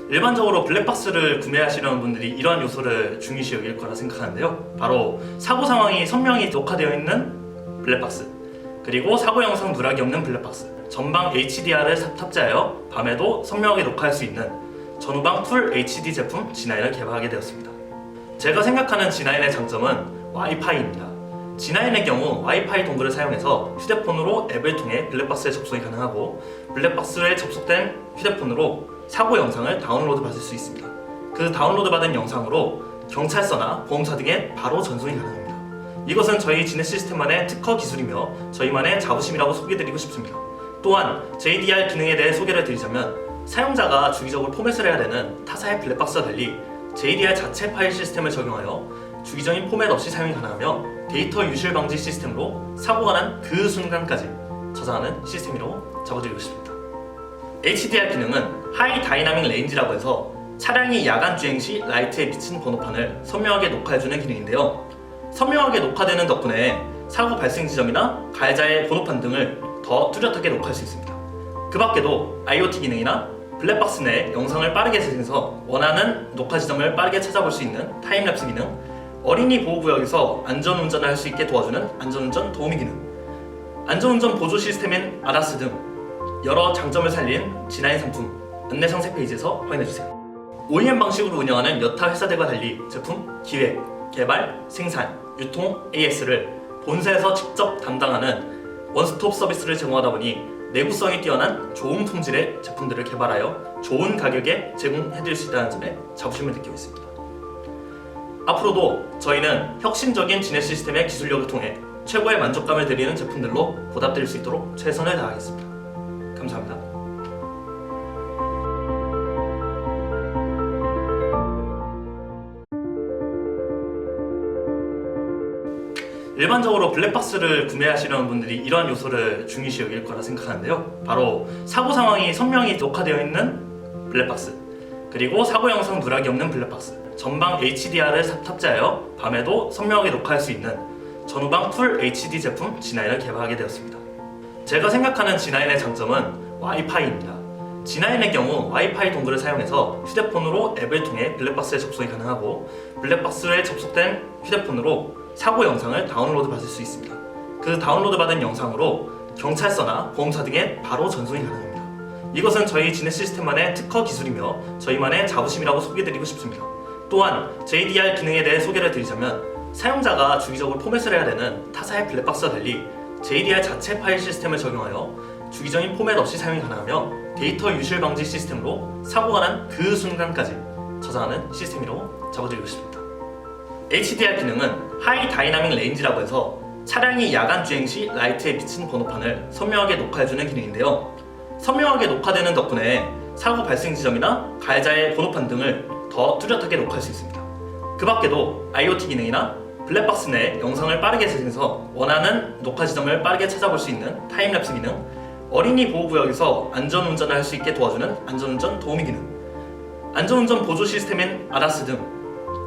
일반적으로 블랙박스를 구매하시려는 분들이 이러한 요소를 중요시 여길 거라 생각하는데요. 바로 사고 상황이 선명히 녹화되어 있는 블랙박스, 그리고 사고 영상 누락이 없는 블랙박스, 전방 HDR을 탑재하여 밤에도 선명하게 녹화할 수 있는 전후방 풀 HD 제품 G9을 개발하게 되었습니다. 제가 생각하는 G9의 장점은 와이파이입니다. G9의 경우 와이파이 동글을 사용해서 휴대폰으로 앱을 통해 블랙박스에 접속이 가능하고, 블랙박스에 접속된 휴대폰으로 사고 영상을 다운로드 받을 수 있습니다. 그 다운로드 받은 영상으로 경찰서나 보험사 등에 바로 전송이 가능합니다. 이것은 저희 지넷 시스템만의 특허 기술이며 저희만의 자부심이라고 소개해드리고 싶습니다. 또한 JDR 기능에 대해 소개를 드리자면, 사용자가 주기적으로 포맷을 해야 되는 타사의 블랙박스와 달리 JDR 자체 파일 시스템을 적용하여 주기적인 포맷 없이 사용이 가능하며, 데이터 유실 방지 시스템으로 사고가 난 그 순간까지 저장하는 시스템이라고 적어드리고 싶습니다. HDR 기능은 하이 다이나믹 레인지라고 해서 차량이 야간 주행 시 라이트에 비친 번호판을 선명하게 녹화해주는 기능인데요. 선명하게 녹화되는 덕분에 사고 발생 지점이나 가해자의 번호판 등을 더 뚜렷하게 녹화할 수 있습니다. 그 밖에도 IoT 기능이나 블랙박스 내 영상을 빠르게 재생해서 원하는 녹화 지점을 빠르게 찾아볼 수 있는 타임랩스 기능, 어린이 보호구역에서 안전운전을 할 수 있게 도와주는 안전운전 도우미 기능, 안전운전 보조 시스템인 ADAS 등 여러 장점을 살린 G9 상품 안내 상세 페이지에서 확인해주세요. OEM 방식으로 운영하는 여타 회사들과 달리 제품 기획, 개발, 생산, 유통, AS를 본사에서 직접 담당하는 원스톱 서비스를 제공하다 보니 내구성이 뛰어난 좋은 품질의 제품들을 개발하여 좋은 가격에 제공해드릴 수 있다는 점에 자부심을 느끼고 있습니다. 앞으로도 저희는 혁신적인 지넷 시스템의 기술력을 통해 최고의 만족감을 드리는 제품들로 보답드릴 수 있도록 최선을 다하겠습니다. 감사합니다. 일반적으로 블랙박스를 구매하시려는 분들이 이러한 요소를 중요시 여길 거라 생각하는데요. 바로 사고 상황이 선명히 녹화되어 있는 블랙박스, 그리고 사고 영상 누락이 없는 블랙박스, 전방 HDR을 탑재하여 밤에도 선명하게 녹화할 수 있는 전후방 풀 HD 제품 G9을 개발하게 되었습니다. 제가 생각하는 G9의 장점은 와이파이입니다. G9의 경우 와이파이 동글을 사용해서 휴대폰으로 앱을 통해 블랙박스에 접속이 가능하고, 블랙박스에 접속된 휴대폰으로 사고 영상을 다운로드 받을 수 있습니다. 그 다운로드 받은 영상으로 경찰서나 보험사 등에 바로 전송이 가능합니다. 이것은 저희 지넷 시스템만의 특허 기술이며 저희만의 자부심이라고 소개해드리고 싶습니다. 또한 JDR 기능에 대해 소개를 드리자면, 사용자가 주기적으로 포맷을 해야 되는 타사의 블랙박스와 달리 JDR 자체 파일 시스템을 적용하여 주기적인 포맷 없이 사용이 가능하며, 데이터 유실 방지 시스템으로 사고가 난 그 순간까지 저장하는 시스템이라고 적어드리고 싶습니다. HDR 기능은 하이 다이나믹 레인지라고 해서 차량이 야간 주행 시 라이트에 비친 번호판을 선명하게 녹화해주는 기능인데요. 선명하게 녹화되는 덕분에 사고 발생 지점이나 가해자의 번호판 등을 더 뚜렷하게 녹화할 수 있습니다. 그 밖에도 IoT 기능이나 블랙박스 내 영상을 빠르게 재생해서 원하는 녹화 지점을 빠르게 찾아볼 수 있는 타임랩스 기능, 어린이 보호구역에서 안전운전을 할 수 있게 도와주는 안전운전 도우미 기능, 안전운전 보조 시스템인 ADAS 등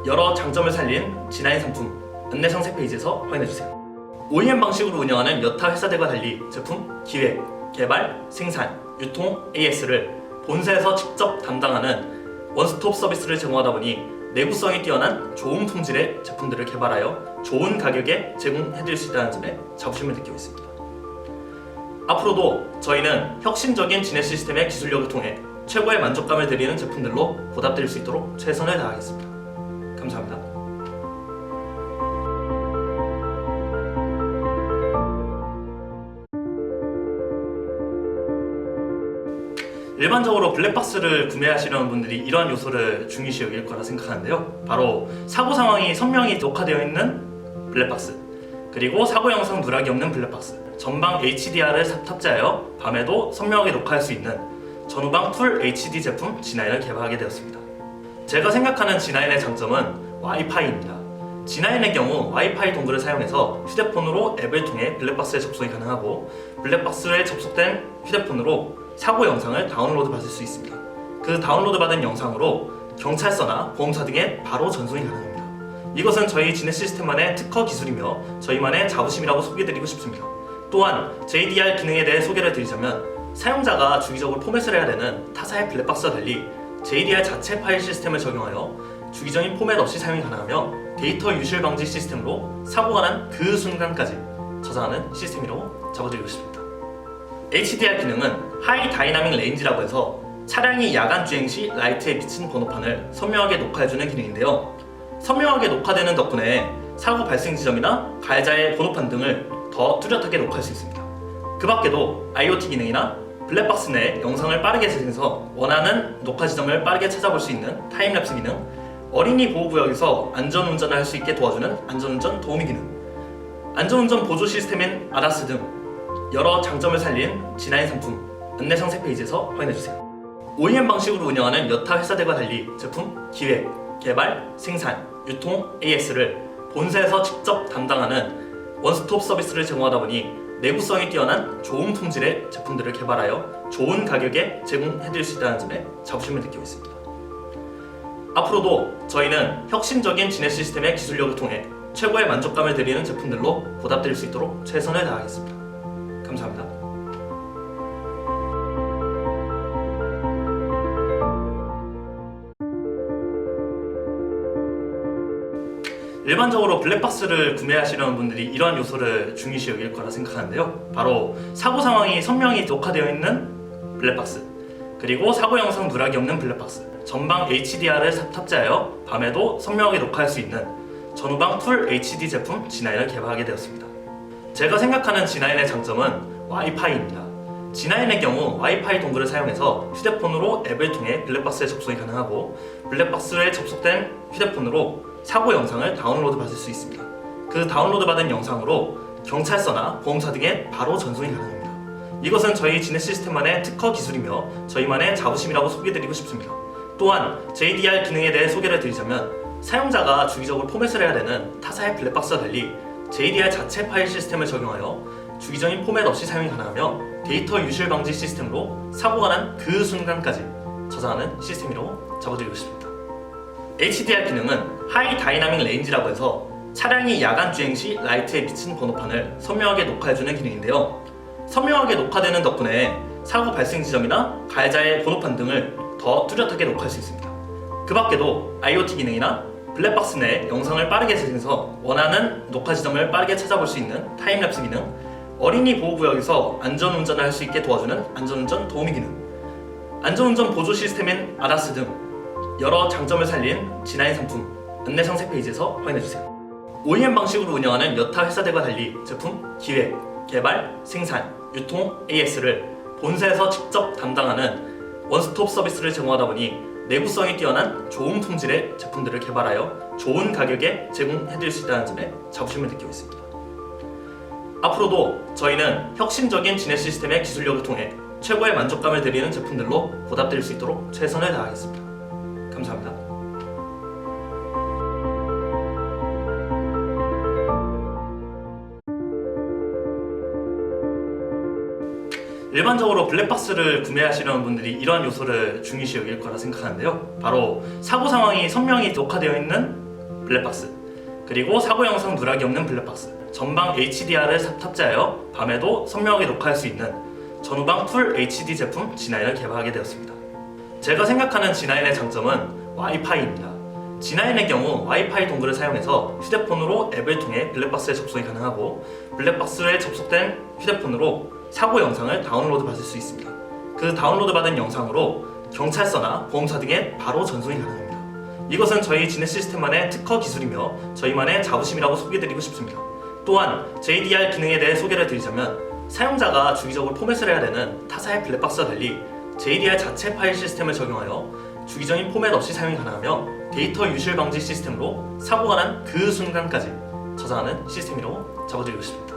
여러 장점을 살린 G9 상품 안내 상세 페이지에서 확인해주세요. OEM 방식으로 운영하는 여타 회사들과 달리 제품 기획, 개발, 생산, 유통, AS를 본사에서 직접 담당하는 원스톱 서비스를 제공하다 보니 내구성이 뛰어난 좋은 품질의 제품들을 개발하여 좋은 가격에 제공해드릴 수 있다는 점에 자부심을 느끼고 있습니다. 앞으로도 저희는 혁신적인 지넷 시스템의 기술력을 통해 최고의 만족감을 드리는 제품들로 보답드릴 수 있도록 최선을 다하겠습니다. 감사합니다. 일반적으로 블랙박스를 구매하시려는 분들이 이러한 요소를 중요시 여길 거라 생각하는데요. 바로 사고 상황이 선명히 녹화되어 있는 블랙박스, 그리고 사고 영상 누락이 없는 블랙박스, 전방 HDR을 탑재하여 밤에도 선명하게 녹화할 수 있는 전후방 풀 HD 제품 G9을 개발하게 되었습니다. 제가 생각하는 G9의 장점은 와이파이입니다. G9의 경우 와이파이 동글을 사용해서 휴대폰으로 앱을 통해 블랙박스에 접속이 가능하고, 블랙박스에 접속된 휴대폰으로 사고 영상을 다운로드 받을 수 있습니다. 그 다운로드 받은 영상으로 경찰서나 보험사 등에 바로 전송이 가능합니다. 이것은 저희 지넷 시스템만의 특허 기술이며 저희만의 자부심이라고 소개해드리고 싶습니다. 또한 JDR 기능에 대해 소개를 드리자면, 사용자가 주기적으로 포맷을 해야 되는 타사의 블랙박스와 달리 JDR 자체 파일 시스템을 적용하여 주기적인 포맷 없이 사용이 가능하며 데이터 유실 방지 시스템으로 사고가 난 그 순간까지 저장하는 시스템이라고 잡아드리고 싶습니다. HDR 기능은 하이 다이나믹 레인지라고 해서 차량이 야간 주행 시 라이트에 비친 번호판을 선명하게 녹화해주는 기능인데요. 선명하게 녹화되는 덕분에 사고 발생 지점이나 가해자의 번호판 등을 더 뚜렷하게 녹화할 수 있습니다. 그 밖에도 IoT 기능이나 블랙박스 내 영상을 빠르게 재생해서 원하는 녹화 지점을 빠르게 찾아볼 수 있는 타임랩스 기능, 어린이 보호구역에서 안전운전을 할 수 있게 도와주는 안전운전 도우미 기능, 안전운전 보조 시스템인 ADAS 등 여러 장점을 살린 G9 상품 안내 상세 페이지에서 확인해주세요. OEM 방식으로 운영하는 여타 회사들과 달리 제품 기획, 개발, 생산, 유통, AS를 본사에서 직접 담당하는 원스톱 서비스를 제공하다 보니 내구성이 뛰어난 좋은 품질의 제품들을 개발하여 좋은 가격에 제공해드릴 수 있다는 점에 자부심을 느끼고 있습니다. 앞으로도 저희는 혁신적인 진해 시스템의 기술력을 통해 최고의 만족감을 드리는 제품들로 보답드릴 수 있도록 최선을 다하겠습니다. 감사합니다. 일반적으로 블랙박스를 구매하시려는 분들이 이러한 요소를 중요시 여길 거라 생각하는데요. 바로 사고 상황이 선명히 녹화되어 있는 블랙박스, 그리고 사고 영상 누락이 없는 블랙박스, 전방 HDR을 탑재하여 밤에도 선명하게 녹화할 수 있는 전후방 풀 HD 제품 G9을 개발하게 되었습니다. 제가 생각하는 G9의 장점은 와이파이입니다. G9의 경우 와이파이 동글을 사용해서 휴대폰으로 앱을 통해 블랙박스에 접속이 가능하고, 블랙박스에 접속된 휴대폰으로 사고 영상을 다운로드 받을 수 있습니다. 그 다운로드 받은 영상으로 경찰서나 보험사 등에 바로 전송이 가능합니다. 이것은 저희 진해 시스템만의 특허 기술이며 저희만의 자부심이라고 소개드리고 싶습니다. 또한 JDR 기능에 대해 소개를 드리자면, 사용자가 주기적으로 포맷을 해야 되는 타사의 블랙박스와 달리 JDR 자체 파일 시스템을 적용하여 주기적인 포맷 없이 사용이 가능하며 데이터 유실 방지 시스템으로 사고가 난 그 순간까지 저장하는 시스템이라고 잡아드리고 싶습니다. HDR 기능은 하이 다이나믹 레인지라고 해서 차량이 야간 주행 시 라이트에 비친 번호판을 선명하게 녹화해주는 기능인데요. 선명하게 녹화되는 덕분에 사고 발생 지점이나 가해자의 번호판 등을 더 뚜렷하게 녹화할 수 있습니다. 그 밖에도 IoT 기능이나 블랙박스 내 영상을 빠르게 재생해서 원하는 녹화 지점을 빠르게 찾아볼 수 있는 타임랩스 기능, 어린이 보호구역에서 안전운전을 할 수 있게 도와주는 안전운전 도우미 기능, 안전운전 보조 시스템인 ADAS 등 여러 장점을 살린 G9 상품 안내 상세 페이지에서 확인해주세요. OEM 방식으로 운영하는 여타 회사들과 달리 제품 기획, 개발, 생산, 유통, AS를 본사에서 직접 담당하는 원스톱 서비스를 제공하다 보니 내구성이 뛰어난 좋은 품질의 제품들을 개발하여 좋은 가격에 제공해드릴 수 있다는 점에 자부심을 느끼고 있습니다. 앞으로도 저희는 혁신적인 진해 시스템의 기술력을 통해 최고의 만족감을 드리는 제품들로 보답드릴 수 있도록 최선을 다하겠습니다. 감사합니다. 일반적으로 블랙박스를 구매하시려는 분들이 이러한 요소를 중요시 여길 거라 생각하는데요. 바로 사고 상황이 선명히 녹화되어 있는 블랙박스, 그리고 사고 영상 누락이 없는 블랙박스, 전방 HDR을 탑재하여 밤에도 선명하게 녹화할 수 있는 전후방 풀 HD 제품 G9을 개발하게 되었습니다. 제가 생각하는 G9의 장점은 와이파이입니다. G9의 경우 와이파이 동글을 사용해서 휴대폰으로 앱을 통해 블랙박스에 접속이 가능하고, 블랙박스에 접속된 휴대폰으로 사고 영상을 다운로드 받을 수 있습니다. 그 다운로드 받은 영상으로 경찰서나 보험사 등에 바로 전송이 가능합니다. 이것은 저희 진해 시스템만의 특허 기술이며 저희만의 자부심이라고 소개드리고 싶습니다. 또한 JDR 기능에 대해 소개를 드리자면, 사용자가 주기적으로 포맷을 해야 되는 타사의 블랙박스와 달리 JDR 자체 파일 시스템을 적용하여 주기적인 포맷 없이 사용이 가능하며 데이터 유실 방지 시스템으로 사고가 난 그 순간까지 저장하는 시스템이라고 잡아드리고 싶습니다.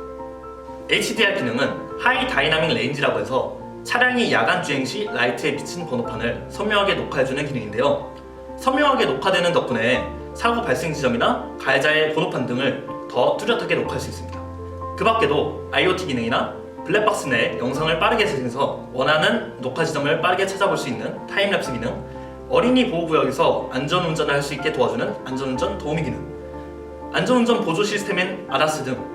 HDR 기능은 하이 다이나믹 레인지라고 해서 차량이 야간 주행 시 라이트에 비친 번호판을 선명하게 녹화해주는 기능인데요. 선명하게 녹화되는 덕분에 사고 발생 지점이나 가해자의 번호판 등을 더 뚜렷하게 녹화할 수 있습니다. 그 밖에도 IoT 기능이나 블랙박스 내 영상을 빠르게 재생해서 원하는 녹화 지점을 빠르게 찾아볼 수 있는 타임랩스 기능, 어린이 보호구역에서 안전운전을 할 수 있게 도와주는 안전운전 도우미 기능, 안전운전 보조 시스템인 ADAS 등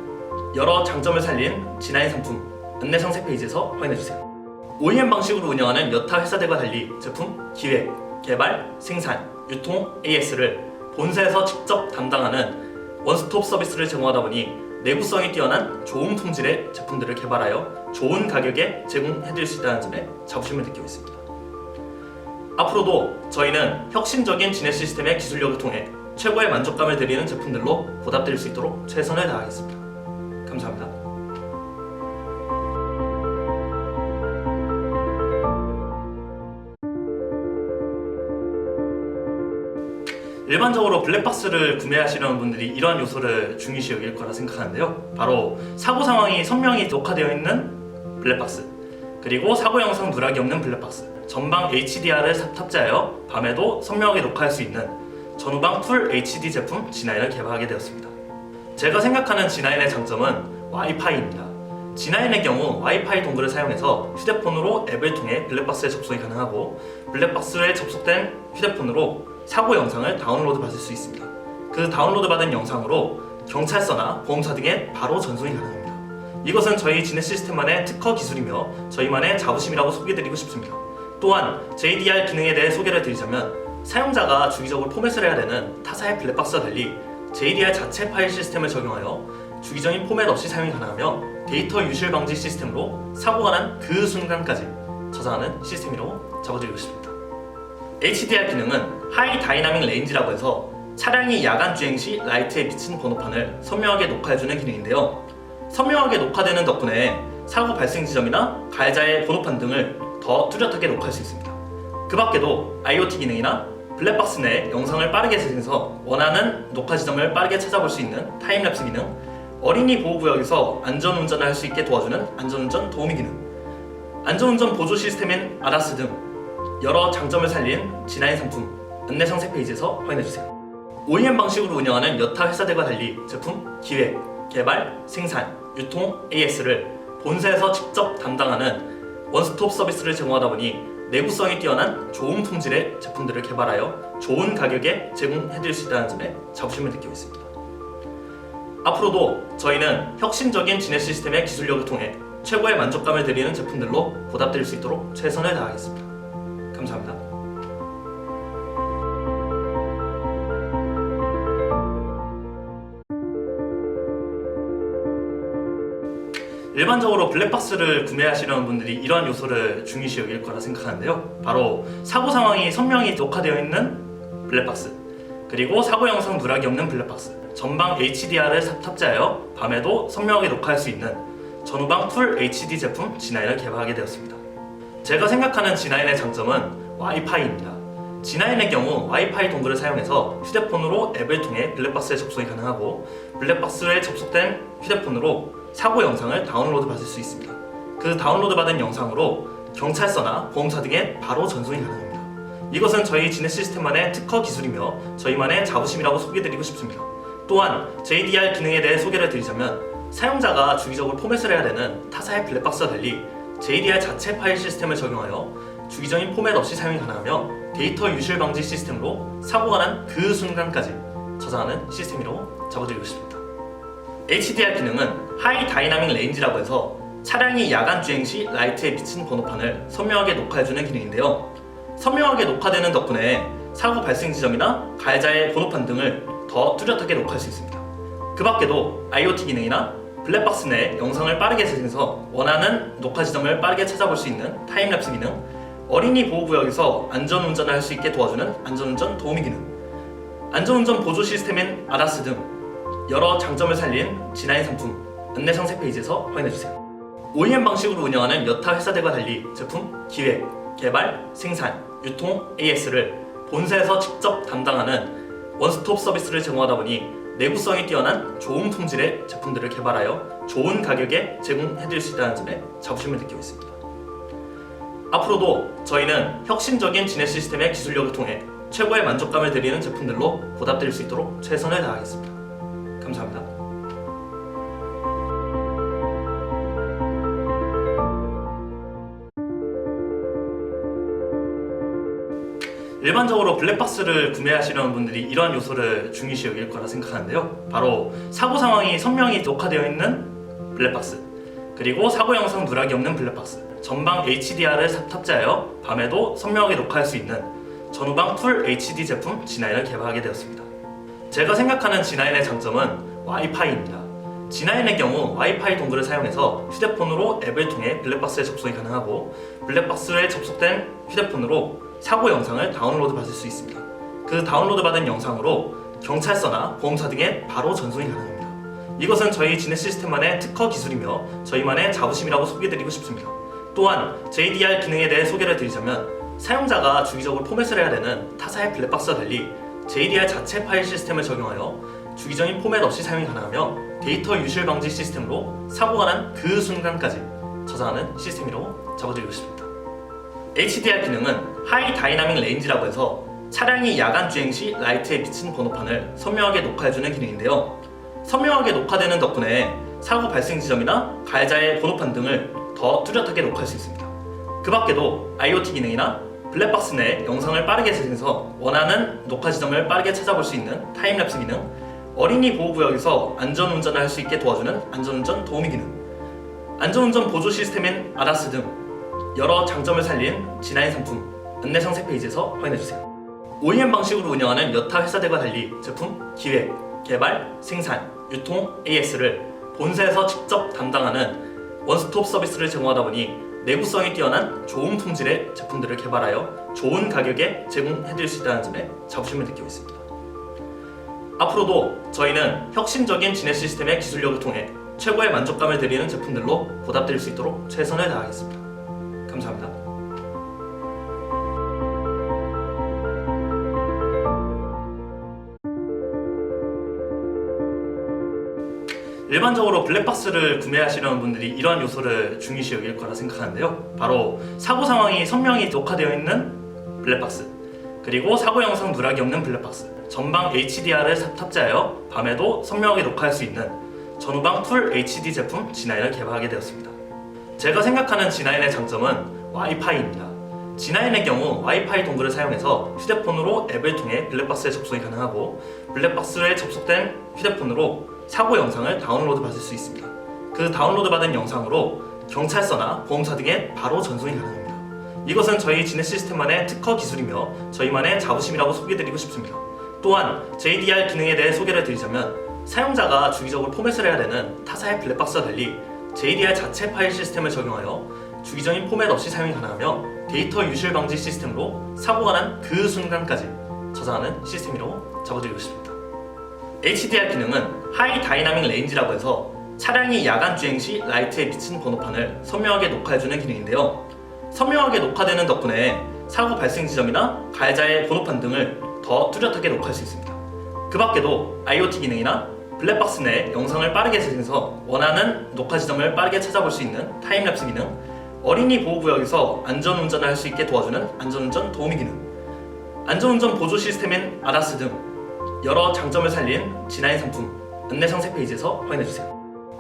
여러 장점을 살린 G9 상품 안내 상세 페이지에서 확인해주세요. OEM 방식으로 운영하는 여타 회사들과 달리 제품 기획, 개발, 생산, 유통, AS를 본사에서 직접 담당하는 원스톱 서비스를 제공하다 보니 내구성이 뛰어난 좋은 품질의 제품들을 개발하여 좋은 가격에 제공해드릴 수 있다는 점에 자부심을 느끼고 있습니다. 앞으로도 저희는 혁신적인 진해 시스템의 기술력을 통해 최고의 만족감을 드리는 제품들로 보답드릴 수 있도록 최선을 다하겠습니다. 감사합니다. 일반적으로 블랙박스를 구매하시려는 분들이 이러한 요소를 중요시 여길 거라 생각하는데요. 바로 사고 상황이 선명히 녹화되어 있는 블랙박스, 그리고 사고 영상 누락이 없는 블랙박스, 전방 HDR을 탑재하여 밤에도 선명하게 녹화할 수 있는 전후방 풀 HD 제품 G9을 개발하게 되었습니다. 제가 생각하는 G9의 장점은 와이파이입니다. G9의 경우 와이파이 동글을 사용해서 휴대폰으로 앱을 통해 블랙박스에 접속이 가능하고, 블랙박스에 접속된 휴대폰으로 사고 영상을 다운로드 받을 수 있습니다. 그 다운로드 받은 영상으로 경찰서나 보험사 등에 바로 전송이 가능합니다. 이것은 저희 진해 시스템만의 특허 기술이며 저희만의 자부심이라고 소개드리고 싶습니다. 또한 JDR 기능에 대해 소개를 드리자면, 사용자가 주기적으로 포맷을 해야 되는 타사의 블랙박스와 달리 JDR 자체 파일 시스템을 적용하여 주기적인 포맷 없이 사용이 가능하며, 데이터 유실 방지 시스템으로 사고가 난 그 순간까지 저장하는 시스템이라고 잡아드리고 싶습니다. HDR 기능은 하이 다이나믹 레인지라고 해서 차량이 야간 주행 시 라이트에 비친 번호판을 선명하게 녹화해주는 기능인데요. 선명하게 녹화되는 덕분에 사고 발생 지점이나 가해자의 번호판 등을 더 뚜렷하게 녹화할 수 있습니다. 그 밖에도 IoT 기능이나 블랙박스 내 영상을 빠르게 재생해서 원하는 녹화 지점을 빠르게 찾아볼 수 있는 타임랩스 기능, 어린이 보호구역에서 안전운전을 할 수 있게 도와주는 안전운전 도우미 기능, 안전운전 보조 시스템인 ADAS 등 여러 장점을 살린 G9 상품 안내 상세 페이지에서 확인해주세요. OEM 방식으로 운영하는 여타 회사들과 달리 제품 기획, 개발, 생산, 유통, AS를 본사에서 직접 담당하는 원스톱 서비스를 제공하다 보니 내구성이 뛰어난 좋은 품질의 제품들을 개발하여 좋은 가격에 제공해드릴 수 있다는 점에 자부심을 느끼고 있습니다. 앞으로도 저희는 혁신적인 진해 시스템의 기술력을 통해 최고의 만족감을 드리는 제품들로 보답드릴 수 있도록 최선을 다하겠습니다. 감사합니다. 일반적으로 블랙박스를 구매하시려는 분들이 이러한 요소를 중요시 여길 거라 생각하는데요. 바로 사고 상황이 선명히 녹화되어 있는 블랙박스, 그리고 사고 영상 누락이 없는 블랙박스, 전방 HDR을 탑재하여 밤에도 선명하게 녹화할 수 있는 전후방 풀 HD 제품 G9을 개발하게 되었습니다. 제가 생각하는 G9의 장점은 와이파이입니다. G9의 경우 와이파이 동글을 사용해서 휴대폰으로 앱을 통해 블랙박스에 접속이 가능하고, 블랙박스에 접속된 휴대폰으로 사고 영상을 다운로드 받을 수 있습니다. 그 다운로드 받은 영상으로 경찰서나 보험사 등에 바로 전송이 가능합니다. 이것은 저희 진해 시스템만의 특허 기술이며 저희만의 자부심이라고 소개드리고 싶습니다. 또한 JDR 기능에 대해 소개를 드리자면, 사용자가 주기적으로 포맷을 해야 되는 타사의 블랙박스와 달리 JDR 자체 파일 시스템을 적용하여 주기적인 포맷 없이 사용이 가능하며, 데이터 유실 방지 시스템으로 사고가 난 그 순간까지 저장하는 시스템이라고 잡아드리고 싶습니다. HDR 기능은 하이 다이나믹 레인지라고 해서 차량이 야간 주행 시 라이트에 비친 번호판을 선명하게 녹화해주는 기능인데요. 선명하게 녹화되는 덕분에 사고 발생 지점이나 가해자의 번호판 등을 더 뚜렷하게 녹화할 수 있습니다. 그 밖에도 IoT 기능이나 블랙박스 내 영상을 빠르게 재생해서 원하는 녹화 지점을 빠르게 찾아볼 수 있는 타임랩스 기능, 어린이 보호구역에서 안전운전을 할 수 있게 도와주는 안전운전 도우미 기능, 안전운전 보조 시스템인 ADAS 등 여러 장점을 살린 G9 상품 안내 상세 페이지에서 확인해주세요. OEM 방식으로 운영하는 여타 회사들과 달리 제품 기획, 개발, 생산, 유통, AS를 본사에서 직접 담당하는 원스톱 서비스를 제공하다 보니 내구성이 뛰어난 좋은 품질의 제품들을 개발하여 좋은 가격에 제공해드릴 수 있다는 점에 자부심을 느끼고 있습니다. 앞으로도 저희는 혁신적인 진해 시스템의 기술력을 통해 최고의 만족감을 드리는 제품들로 보답드릴 수 있도록 최선을 다하겠습니다. 감사합니다. 일반적으로 블랙박스를 구매하시려는 분들이 이러한 요소를 중요시 여길 거라 생각하는데요. 바로 사고 상황이 선명히 녹화되어 있는 블랙박스, 그리고 사고 영상 누락이 없는 블랙박스, 전방 HDR을 탑재하여 밤에도 선명하게 녹화할 수 있는 전후방 풀 HD 제품 G9을 개발하게 되었습니다. 제가 생각하는 G9의 장점은 와이파이입니다. G9의 경우 와이파이 동글을 사용해서 휴대폰으로 앱을 통해 블랙박스에 접속이 가능하고 블랙박스에 접속된 휴대폰으로 사고 영상을 다운로드 받을 수 있습니다. 그 다운로드 받은 영상으로 경찰서나 보험사 등에 바로 전송이 가능합니다. 이것은 저희 지넷 시스템만의 특허 기술이며 저희만의 자부심이라고 소개해드리고 싶습니다. 또한 JDR 기능에 대해 소개를 드리자면 사용자가 주기적으로 포맷을 해야 되는 타사의 블랙박스와 달리 JDR 자체 파일 시스템을 적용하여 주기적인 포맷 없이 사용이 가능하며 데이터 유실 방지 시스템으로 사고가 난 그 순간까지 저장하는 시스템이라고 잡아드리고 싶습니다. HDR 기능은 하이 다이나믹 레인지라고 해서 차량이 야간 주행 시 라이트에 비친 번호판을 선명하게 녹화해주는 기능인데요. 선명하게 녹화되는 덕분에 사고 발생 지점이나 가해자의 번호판 등을 더 뚜렷하게 녹화할 수 있습니다. 그 밖에도 IoT 기능이나 블랙박스 내 영상을 빠르게 재생해서 원하는 녹화 지점을 빠르게 찾아볼 수 있는 타임랩스 기능, 어린이 보호구역에서 안전운전을 할 수 있게 도와주는 안전운전 도우미 기능, 안전운전 보조 시스템인 ADAS 등 여러 장점을 살린 G9 상품 안내 상세 페이지에서 확인해주세요. OEM 방식으로 운영하는 여타 회사들과 달리 제품 기획, 개발, 생산, 유통, AS를 본사에서 직접 담당하는 원스톱 서비스를 제공하다 보니 내구성이 뛰어난 좋은 품질의 제품들을 개발하여 좋은 가격에 제공해드릴 수 있다는 점에 자부심을 느끼고 있습니다. 앞으로도 저희는 혁신적인 지넷 시스템의 기술력을 통해 최고의 만족감을 드리는 제품들로 보답드릴 수 있도록 최선을 다하겠습니다. 감사합니다. 일반적으로 블랙박스를 구매하시려는 분들이 이러한 요소를 중요시 여길 거라 생각하는데요. 바로 사고 상황이 선명히 녹화되어 있는 블랙박스, 그리고 사고 영상 누락이 없는 블랙박스, 전방 HDR을 탑재하여 밤에도 선명하게 녹화할 수 있는 전후방 풀 HD 제품 G9을 개발하게 되었습니다. 제가 생각하는 G9의 장점은 와이파이입니다. G9의 경우 와이파이 동글을 사용해서 휴대폰으로 앱을 통해 블랙박스에 접속이 가능하고 블랙박스에 접속된 휴대폰으로 사고 영상을 다운로드 받을 수 있습니다. 그 다운로드 받은 영상으로 경찰서나 보험사 등에 바로 전송이 가능합니다. 이것은 저희 지넷 시스템만의 특허 기술이며 저희만의 자부심이라고 소개해드리고 싶습니다. 또한 JDR 기능에 대해 소개를 드리자면 사용자가 주기적으로 포맷을 해야 되는 타사의 블랙박스와 달리 JDR 자체 파일 시스템을 적용하여 주기적인 포맷 없이 사용이 가능하며 데이터 유실 방지 시스템으로 사고가 난 그 순간까지 저장하는 시스템이라고 잡아드리고 싶습니다. HDR 기능은 하이 다이나믹 레인지라고 해서 차량이 야간 주행 시 라이트에 비친 번호판을 선명하게 녹화해주는 기능인데요. 선명하게 녹화되는 덕분에 사고 발생 지점이나 가해자의 번호판 등을 더 뚜렷하게 녹화할 수 있습니다. 그 밖에도 IoT 기능이나 블랙박스 내 영상을 빠르게 재생해서 원하는 녹화 지점을 빠르게 찾아볼 수 있는 타임랩스 기능, 어린이 보호구역에서 안전운전을 할 수 있게 도와주는 안전운전 도우미 기능, 안전운전 보조 시스템인 ADAS 등 여러 장점을 살린 G9 상품 안내 상세 페이지에서 확인해주세요.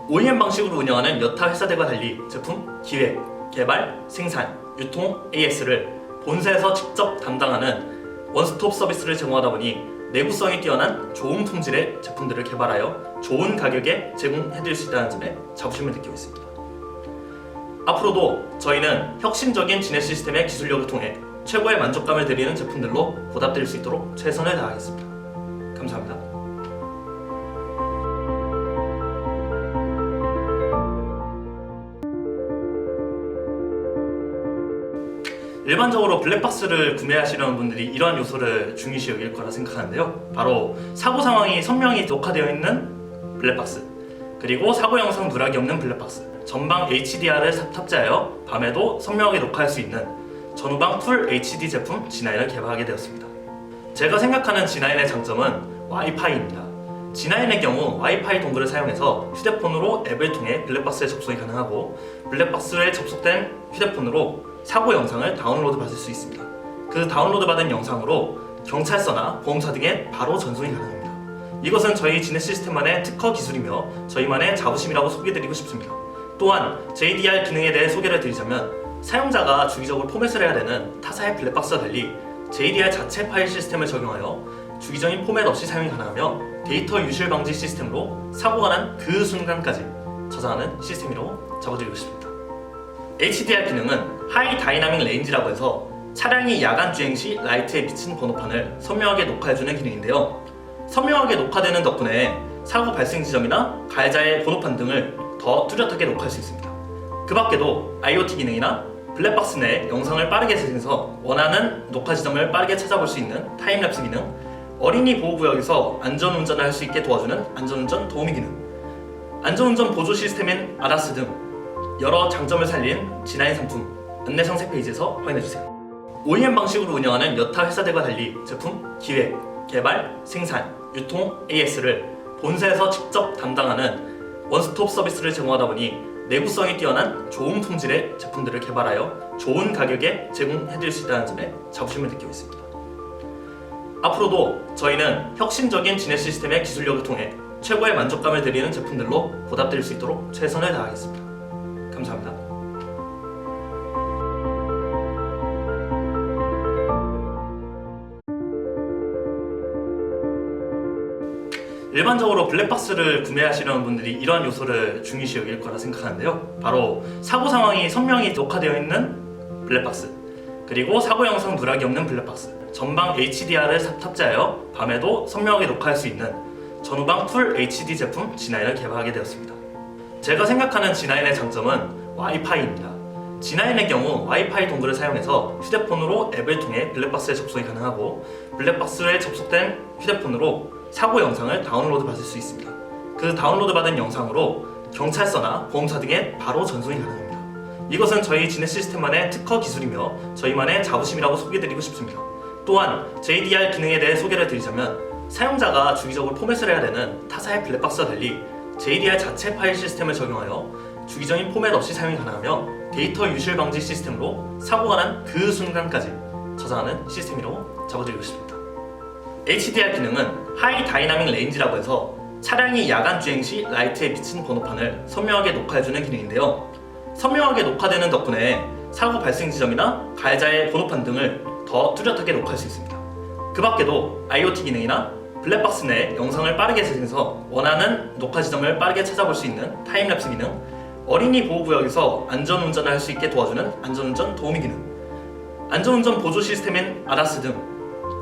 OEM 방식으로 운영하는 여타 회사들과 달리 제품 기획, 개발, 생산, 유통, AS를 본사에서 직접 담당하는 원스톱 서비스를 제공하다 보니 내구성이 뛰어난 좋은 품질의 제품들을 개발하여 좋은 가격에 제공해드릴 수 있다는 점에 자부심을 느끼고 있습니다. 앞으로도 저희는 혁신적인 지넷 시스템의 기술력을 통해 최고의 만족감을 드리는 제품들로 보답드릴 수 있도록 최선을 다하겠습니다. 감사합니다. 일반적으로 블랙박스를 구매하시려는 분들이 이러한 요소를 중요시 여길 거라 생각하는데요. 바로 사고 상황이 선명히 녹화되어 있는 블랙박스, 그리고 사고 영상 누락이 없는 블랙박스, 전방 HDR을 탑재하여 밤에도 선명하게 녹화할 수 있는 전후방 풀 HD 제품 G9을 개발하게 되었습니다. 제가 생각하는 G9의 장점은 와이파이입니다. G9의 경우 와이파이 동글을 사용해서 휴대폰으로 앱을 통해 블랙박스에 접속이 가능하고 블랙박스에 접속된 휴대폰으로 사고 영상을 다운로드 받을 수 있습니다. 그 다운로드 받은 영상으로 경찰서나 보험사 등에 바로 전송이 가능합니다. 이것은 저희 지넷 시스템만의 특허 기술이며 저희만의 자부심이라고 소개해드리고 싶습니다. 또한 JDR 기능에 대해 소개를 드리자면 사용자가 주기적으로 포맷을 해야 되는 타사의 블랙박스와 달리 JDR 자체 파일 시스템을 적용하여 주기적인 포맷 없이 사용이 가능하며 데이터 유실 방지 시스템으로 사고가 난 그 순간까지 저장하는 시스템이라고 잡아드리고 싶습니다. HDR 기능은 하이 다이나믹 레인지라고 해서 차량이 야간 주행 시 라이트에 비친 번호판을 선명하게 녹화해주는 기능인데요. 선명하게 녹화되는 덕분에 사고 발생 지점이나 가해자의 번호판 등을 더 뚜렷하게 녹화할 수 있습니다. 그 밖에도 IoT 기능이나 블랙박스 내 영상을 빠르게 재생해서 원하는 녹화 지점을 빠르게 찾아볼 수 있는 타임랩스 기능, 어린이 보호구역에서 안전운전을 할 수 있게 도와주는 안전운전 도우미 기능, 안전운전 보조 시스템인 ADAS 등 여러 장점을 살린 G9 상품 안내 상세 페이지에서 확인해주세요. OEM 방식으로 운영하는 여타 회사들과 달리 제품 기획, 개발, 생산, 유통, AS를 본사에서 직접 담당하는 원스톱 서비스를 제공하다 보니 내구성이 뛰어난 좋은 품질의 제품들을 개발하여 좋은 가격에 제공해드릴 수 있다는 점에 자부심을 느끼고 있습니다. 앞으로도 저희는 혁신적인 진해 시스템의 기술력을 통해 최고의 만족감을 드리는 제품들로 보답드릴 수 있도록 최선을 다하겠습니다. 감사합니다. 일반적으로 블랙박스를 구매하시려는 분들이 이러한 요소를 중요시 여길 거라 생각하는데요. 바로 사고 상황이 선명히 녹화되어 있는 블랙박스, 그리고 사고 영상 누락이 없는 블랙박스, 전방 HDR을 탑재하여 밤에도 선명하게 녹화할 수 있는 전후방 풀 HD 제품 G9을 개발하게 되었습니다. 제가 생각하는 G9의 장점은 와이파이입니다. G9의 경우 와이파이 동글을 사용해서 휴대폰으로 앱을 통해 블랙박스에 접속이 가능하고, 블랙박스에 접속된 휴대폰으로 사고 영상을 다운로드 받을 수 있습니다. 그 다운로드 받은 영상으로 경찰서나 보험사 등에 바로 전송이 가능합니다. 이것은 저희 진해 시스템만의 특허 기술이며 저희만의 자부심이라고 소개드리고 싶습니다. 또한 JDR 기능에 대해 소개를 드리자면, 사용자가 주기적으로 포맷을 해야 되는 타사의 블랙박스와 달리 JDR 자체 파일 시스템을 적용하여 주기적인 포맷 없이 사용이 가능하며, 데이터 유실 방지 시스템으로 사고가 난 그 순간까지 저장하는 시스템이라고 자부드리고 싶습니다. HDR 기능은 하이 다이나믹 레인지라고 해서 차량이 야간 주행 시 라이트에 비친 번호판을 선명하게 녹화해주는 기능인데요. 선명하게 녹화되는 덕분에 사고 발생 지점이나 가해자의 번호판 등을 더 뚜렷하게 녹화할 수 있습니다. 그 밖에도 IoT 기능이나 블랙박스 내 영상을 빠르게 재생해서 원하는 녹화 지점을 빠르게 찾아볼 수 있는 타임랩스 기능, 어린이 보호구역에서 안전운전을 할 수 있게 도와주는 안전운전 도우미 기능, 안전운전 보조 시스템인 ADAS 등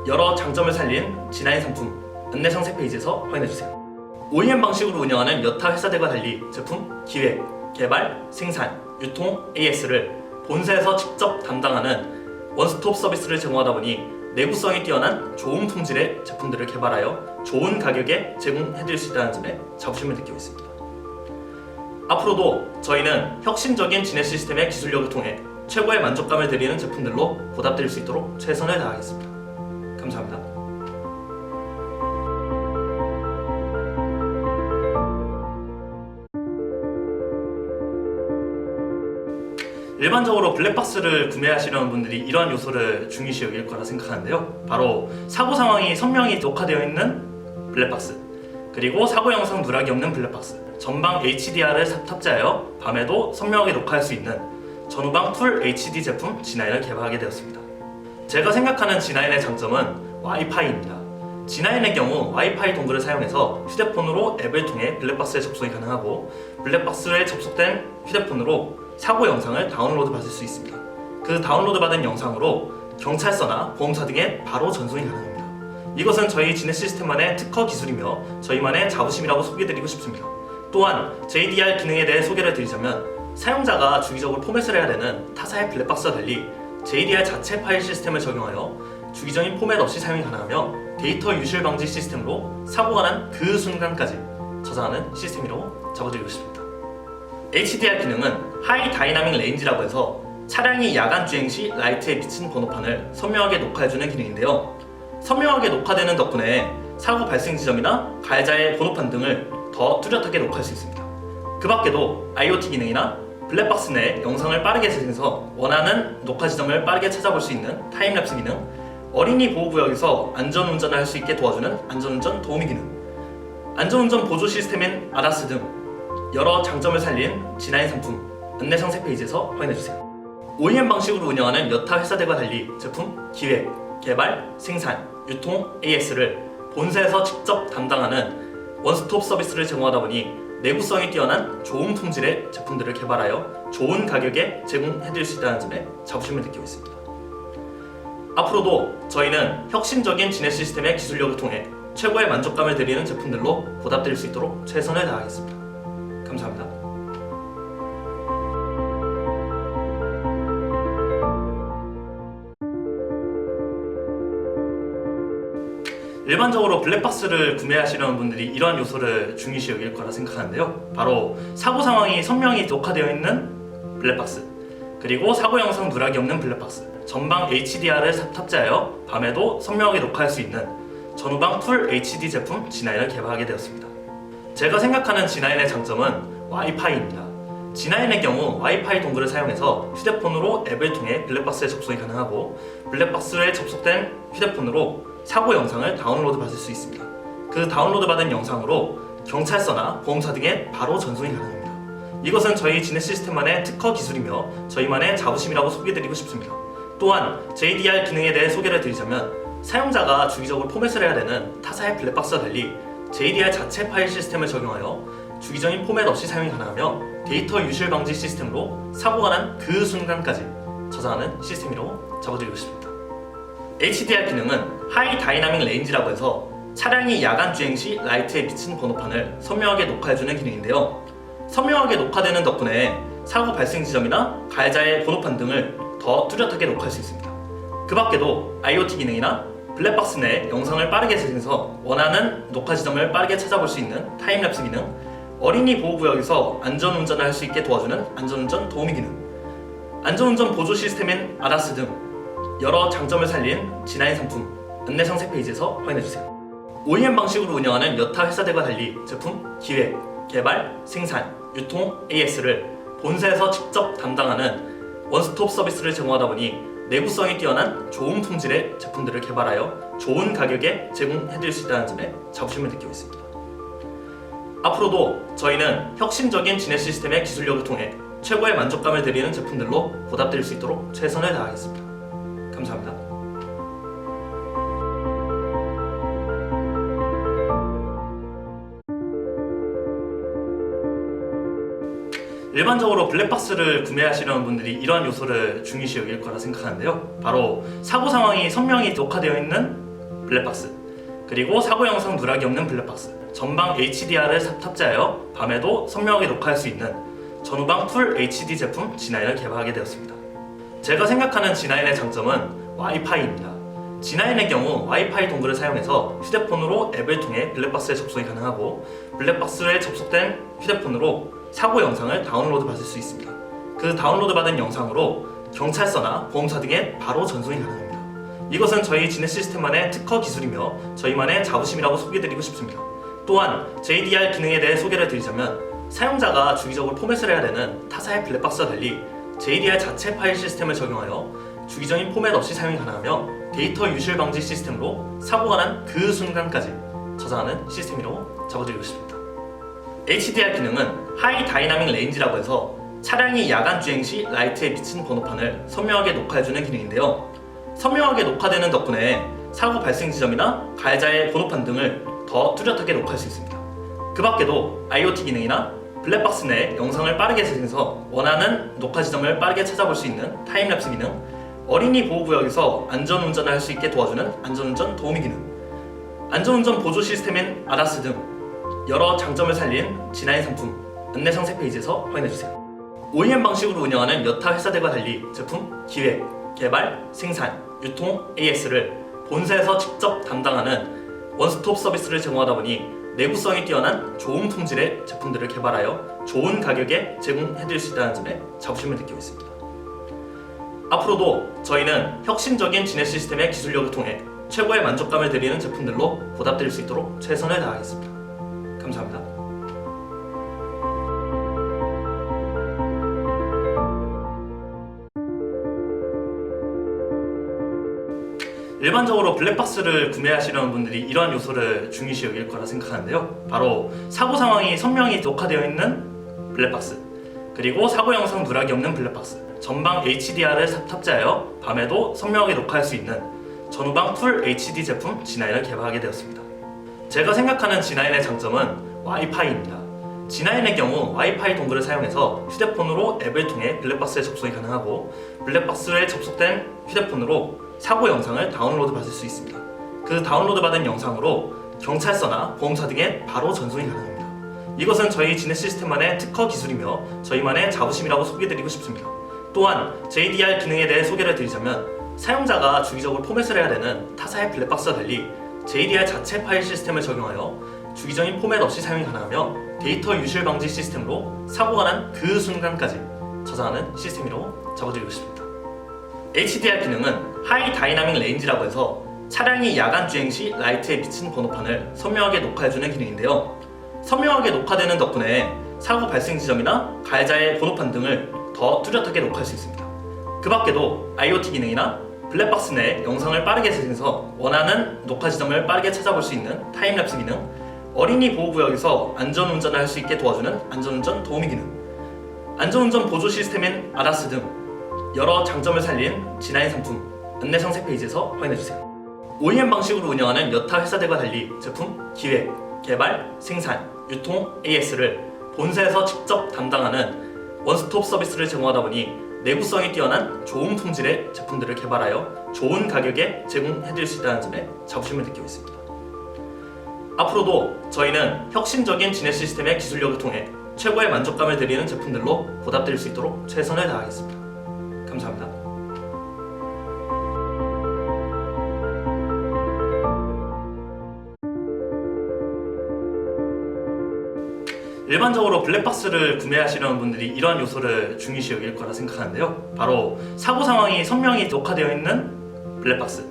여러 장점을 살린 G9 상품 안내 상세 페이지에서 확인해주세요. OEM 방식으로 운영하는 여타 회사들과 달리 제품 기획, 개발, 생산, 유통, AS를 본사에서 직접 담당하는 원스톱 서비스를 제공하다 보니 내구성이 뛰어난 좋은 품질의 제품들을 개발하여 좋은 가격에 제공해드릴 수 있다는 점에 자부심을 느끼고 있습니다. 앞으로도 저희는 혁신적인 진해 시스템의 기술력을 통해 최고의 만족감을 드리는 제품들로 보답드릴 수 있도록 최선을 다하겠습니다. 감사합니다. 일반적으로 블랙박스를 구매하시려는 분들이 이러한 요소를 중요시 여길 거라 생각하는데요. 바로 사고 상황이 선명히 녹화되어 있는 블랙박스, 그리고 사고 영상 누락이 없는 블랙박스, 전방 HDR을 탑재하여 밤에도 선명하게 녹화할 수 있는 전후방 풀 HD 제품 G9을 개발하게 되었습니다. 제가 생각하는 G9의 장점은 와이파이입니다. G9의 경우 와이파이 동글을 사용해서 휴대폰으로 앱을 통해 블랙박스에 접속이 가능하고, 블랙박스에 접속된 휴대폰으로 사고 영상을 다운로드 받을 수 있습니다. 그 다운로드 받은 영상으로 경찰서나 보험사 등에 바로 전송이 가능합니다. 이것은 저희 진해 시스템만의 특허 기술이며 저희만의 자부심이라고 소개드리고 싶습니다. 또한 JDR 기능에 대해 소개를 드리자면, 사용자가 주기적으로 포맷을 해야 되는 타사의 블랙박스와 달리 JDR 자체 파일 시스템을 적용하여 주기적인 포맷 없이 사용이 가능하며, 데이터 유실 방지 시스템으로 사고가 난 그 순간까지 저장하는 시스템이라고 자부드리고 싶습니다. HDR 기능은 하이 다이나믹 레인지라고 해서 차량이 야간 주행 시 라이트에 비친 번호판을 선명하게 녹화해주는 기능인데요. 선명하게 녹화되는 덕분에 사고 발생 지점이나 가해자의 번호판 등을 더 뚜렷하게 녹화할 수 있습니다. 그 밖에도 IoT 기능이나 블랙박스 내 영상을 빠르게 재생해서 원하는 녹화 지점을 빠르게 찾아볼 수 있는 타임랩스 기능, 어린이 보호구역에서 안전운전을 할 수 있게 도와주는 안전운전 도우미 기능, 안전운전 보조 시스템인 ADAS 등 여러 장점을 살린 G9 상품 안내 상세 페이지에서 확인해주세요. OEM 방식으로 운영하는 여타 회사들과 달리 제품 기획, 개발, 생산, 유통, AS를 본사에서 직접 담당하는 원스톱 서비스를 제공하다 보니 내구성이 뛰어난 좋은 품질의 제품들을 개발하여 좋은 가격에 제공해드릴 수 있다는 점에 자부심을 느끼고 있습니다. 앞으로도 저희는 혁신적인 지net 시스템의 기술력을 통해 최고의 만족감을 드리는 제품들로 보답드릴 수 있도록 최선을 다하겠습니다. 감사합니다. 일반적으로 블랙박스를 구매하시려는 분들이 이러한 요소를 중요시 여길 거라 생각하는데요. 바로 사고 상황이 선명히 녹화되어 있는 블랙박스, 그리고 사고 영상 누락이 없는 블랙박스, 전방 HDR을 탑재하여 밤에도 선명하게 녹화할 수 있는 전후방 풀 HD 제품 G9을 개발하게 되었습니다. 제가 생각하는 G9의 장점은 와이파이입니다. G9의 경우 와이파이 동글을 사용해서 휴대폰으로 앱을 통해 블랙박스에 접속이 가능하고, 블랙박스에 접속된 휴대폰으로 사고 영상을 다운로드 받을 수 있습니다. 그 다운로드 받은 영상으로 경찰서나 보험사 등에 바로 전송이 가능합니다. 이것은 저희 지넷 시스템만의 특허 기술이며 저희만의 자부심이라고 소개드리고 싶습니다. 또한 JDR 기능에 대해 소개를 드리자면, 사용자가 주기적으로 포맷을 해야 되는 타사의 블랙박스와 달리 JDR 자체 파일 시스템을 적용하여 주기적인 포맷 없이 사용이 가능하며, 데이터 유실 방지 시스템으로 사고가 난 그 순간까지 저장하는 시스템이라고 잡아드리고 싶습니다. HDR 기능은 하이 다이나믹 레인지라고 해서 차량이 야간 주행 시 라이트에 비친 번호판을 선명하게 녹화해주는 기능인데요. 선명하게 녹화되는 덕분에 사고 발생 지점이나 가해자의 번호판 등을 더 뚜렷하게 녹화할 수 있습니다. 그 밖에도 IoT 기능이나 블랙박스 내 영상을 빠르게 재생해서 원하는 녹화 지점을 빠르게 찾아볼 수 있는 타임랩스 기능, 어린이 보호구역에서 안전운전을 할 수 있게 도와주는 안전운전 도우미 기능, 안전운전 보조 시스템인 ADAS 등 여러 장점을 살린 G9 상품 안내 상세 페이지에서 확인해주세요. OEM 방식으로 운영하는 여타 회사들과 달리 제품 기획, 개발, 생산, 유통, AS를 본사에서 직접 담당하는 원스톱 서비스를 제공하다 보니 내구성이 뛰어난 좋은 품질의 제품들을 개발하여 좋은 가격에 제공해드릴 수 있다는 점에 자부심을 느끼고 있습니다. 앞으로도 저희는 혁신적인 지넷 시스템의 기술력을 통해 최고의 만족감을 드리는 제품들로 보답드릴 수 있도록 최선을 다하겠습니다. 감사합니다. 일반적으로 블랙박스를 구매하시려는 분들이 이러한 요소를 중요시 여길 거라 생각하는데요. 바로 사고 상황이 선명히 녹화되어 있는 블랙박스, 그리고 사고 영상 누락이 없는 블랙박스, 전방 HDR을 탑재하여 밤에도 선명하게 녹화할 수 있는 전후방 풀 HD 제품 G9을 개발하게 되었습니다. 제가 생각하는 G9의 장점은 와이파이입니다. G9의 경우 와이파이 동글을 사용해서 휴대폰으로 앱을 통해 블랙박스에 접속이 가능하고, 블랙박스에 접속된 휴대폰으로 사고 영상을 다운로드 받을 수 있습니다. 그 다운로드 받은 영상으로 경찰서나 보험사 등에 바로 전송이 가능합니다. 이것은 저희 지넷 시스템만의 특허 기술이며 저희만의 자부심이라고 소개드리고 싶습니다. 또한 JDR 기능에 대해 소개를 드리자면, 사용자가 주기적으로 포맷을 해야 되는 타사의 블랙박스와 달리 JDR 자체 파일 시스템을 적용하여 주기적인 포맷 없이 사용이 가능하며, 데이터 유실 방지 시스템으로 사고가 난 그 순간까지 저장하는 시스템이라고 잡아드리고 싶습니다. HDR 기능은 하이 다이나믹 레인지라고 해서 차량이 야간 주행 시 라이트에 비친 번호판을 선명하게 녹화해주는 기능인데요. 선명하게 녹화되는 덕분에 사고 발생 지점이나 가해자의 번호판 등을 더 뚜렷하게 녹화할 수 있습니다. 그 밖에도 IoT 기능이나 블랙박스 내 영상을 빠르게 재생해서 원하는 녹화 지점을 빠르게 찾아볼 수 있는 타임랩스 기능, 어린이 보호구역에서 안전운전을 할 수 있게 도와주는 안전운전 도우미 기능, 안전운전 보조 시스템인 ADAS 등 여러 장점을 살린 G9 상품 안내 상세 페이지에서 확인해주세요. OEM 방식으로 운영하는 여타 회사들과 달리 제품 기획, 개발, 생산, 유통, AS를 본사에서 직접 담당하는 원스톱 서비스를 제공하다 보니 내구성이 뛰어난 좋은 품질의 제품들을 개발하여 좋은 가격에 제공해드릴 수 있다는 점에 자부심을 느끼고 있습니다. 앞으로도 저희는 혁신적인 지넷 시스템의 기술력을 통해 최고의 만족감을 드리는 제품들로 보답드릴 수 있도록 최선을 다하겠습니다. 감사합니다. 일반적으로 블랙박스를 구매하시려는 분들이 이러한 요소를 중요시 여길 거라 생각하는데요. 바로 사고 상황이 선명히 녹화되어 있는 블랙박스, 그리고 사고 영상 누락이 없는 블랙박스, 전방 HDR을 탑재하여 밤에도 선명하게 녹화할 수 있는 전후방 풀 HD 제품 G9을 개발하게 되었습니다. 제가 생각하는 G9의 장점은 와이파이입니다. G9의 경우 와이파이 동글을 사용해서 휴대폰으로 앱을 통해 블랙박스에 접속이 가능하고, 블랙박스에 접속된 휴대폰으로 사고 영상을 다운로드 받을 수 있습니다. 그 다운로드 받은 영상으로 경찰서나 보험사 등에 바로 전송이 가능합니다. 이것은 저희 지넷 시스템만의 특허 기술이며 저희만의 자부심이라고 소개드리고 싶습니다. 또한 JDR 기능에 대해 소개를 드리자면 사용자가 주기적으로 포맷을 해야 되는 타사의 블랙박스와 달리 JDR 자체 파일 시스템을 적용하여 주기적인 포맷 없이 사용이 가능하며 데이터 유실 방지 시스템으로 사고가 난 그 순간까지 저장하는 시스템이라고 적어드리고 싶습니다. HDR 기능은 하이 다이나믹 레인지라고 해서 차량이 야간 주행 시 라이트에 비친 번호판을 선명하게 녹화해주는 기능인데요. 선명하게 녹화되는 덕분에 사고 발생 지점이나 가해자의 번호판 등을 더 뚜렷하게 녹화할 수 있습니다. 그 밖에도 IoT 기능이나 블랙박스 내 영상을 빠르게 재생해서 원하는 녹화 지점을 빠르게 찾아볼 수 있는 타임랩스 기능, 어린이 보호구역에서 안전운전을 할 수 있게 도와주는 안전운전 도우미 기능, 안전운전 보조 시스템인 ADAS 등 여러 장점을 살린 G9 상품 안내 상세 페이지에서 확인해주세요. OEM 방식으로 운영하는 여타 회사들과 달리 제품 기획, 개발, 생산, 유통, AS를 본사에서 직접 담당하는 원스톱 서비스를 제공하다 보니 내구성이 뛰어난 좋은 품질의 제품들을 개발하여 좋은 가격에 제공해드릴 수 있다는 점에 자부심을 느끼고 있습니다. 앞으로도 저희는 혁신적인 지넷 시스템의 기술력을 통해 최고의 만족감을 드리는 제품들로 보답드릴 수 있도록 최선을 다하겠습니다. 감사합니다. 일반적으로 블랙박스를 구매하시려는 분들이 이러한 요소를 중요시 여길 거라 생각하는데요. 바로 사고 상황이 선명히 녹화되어 있는 블랙박스,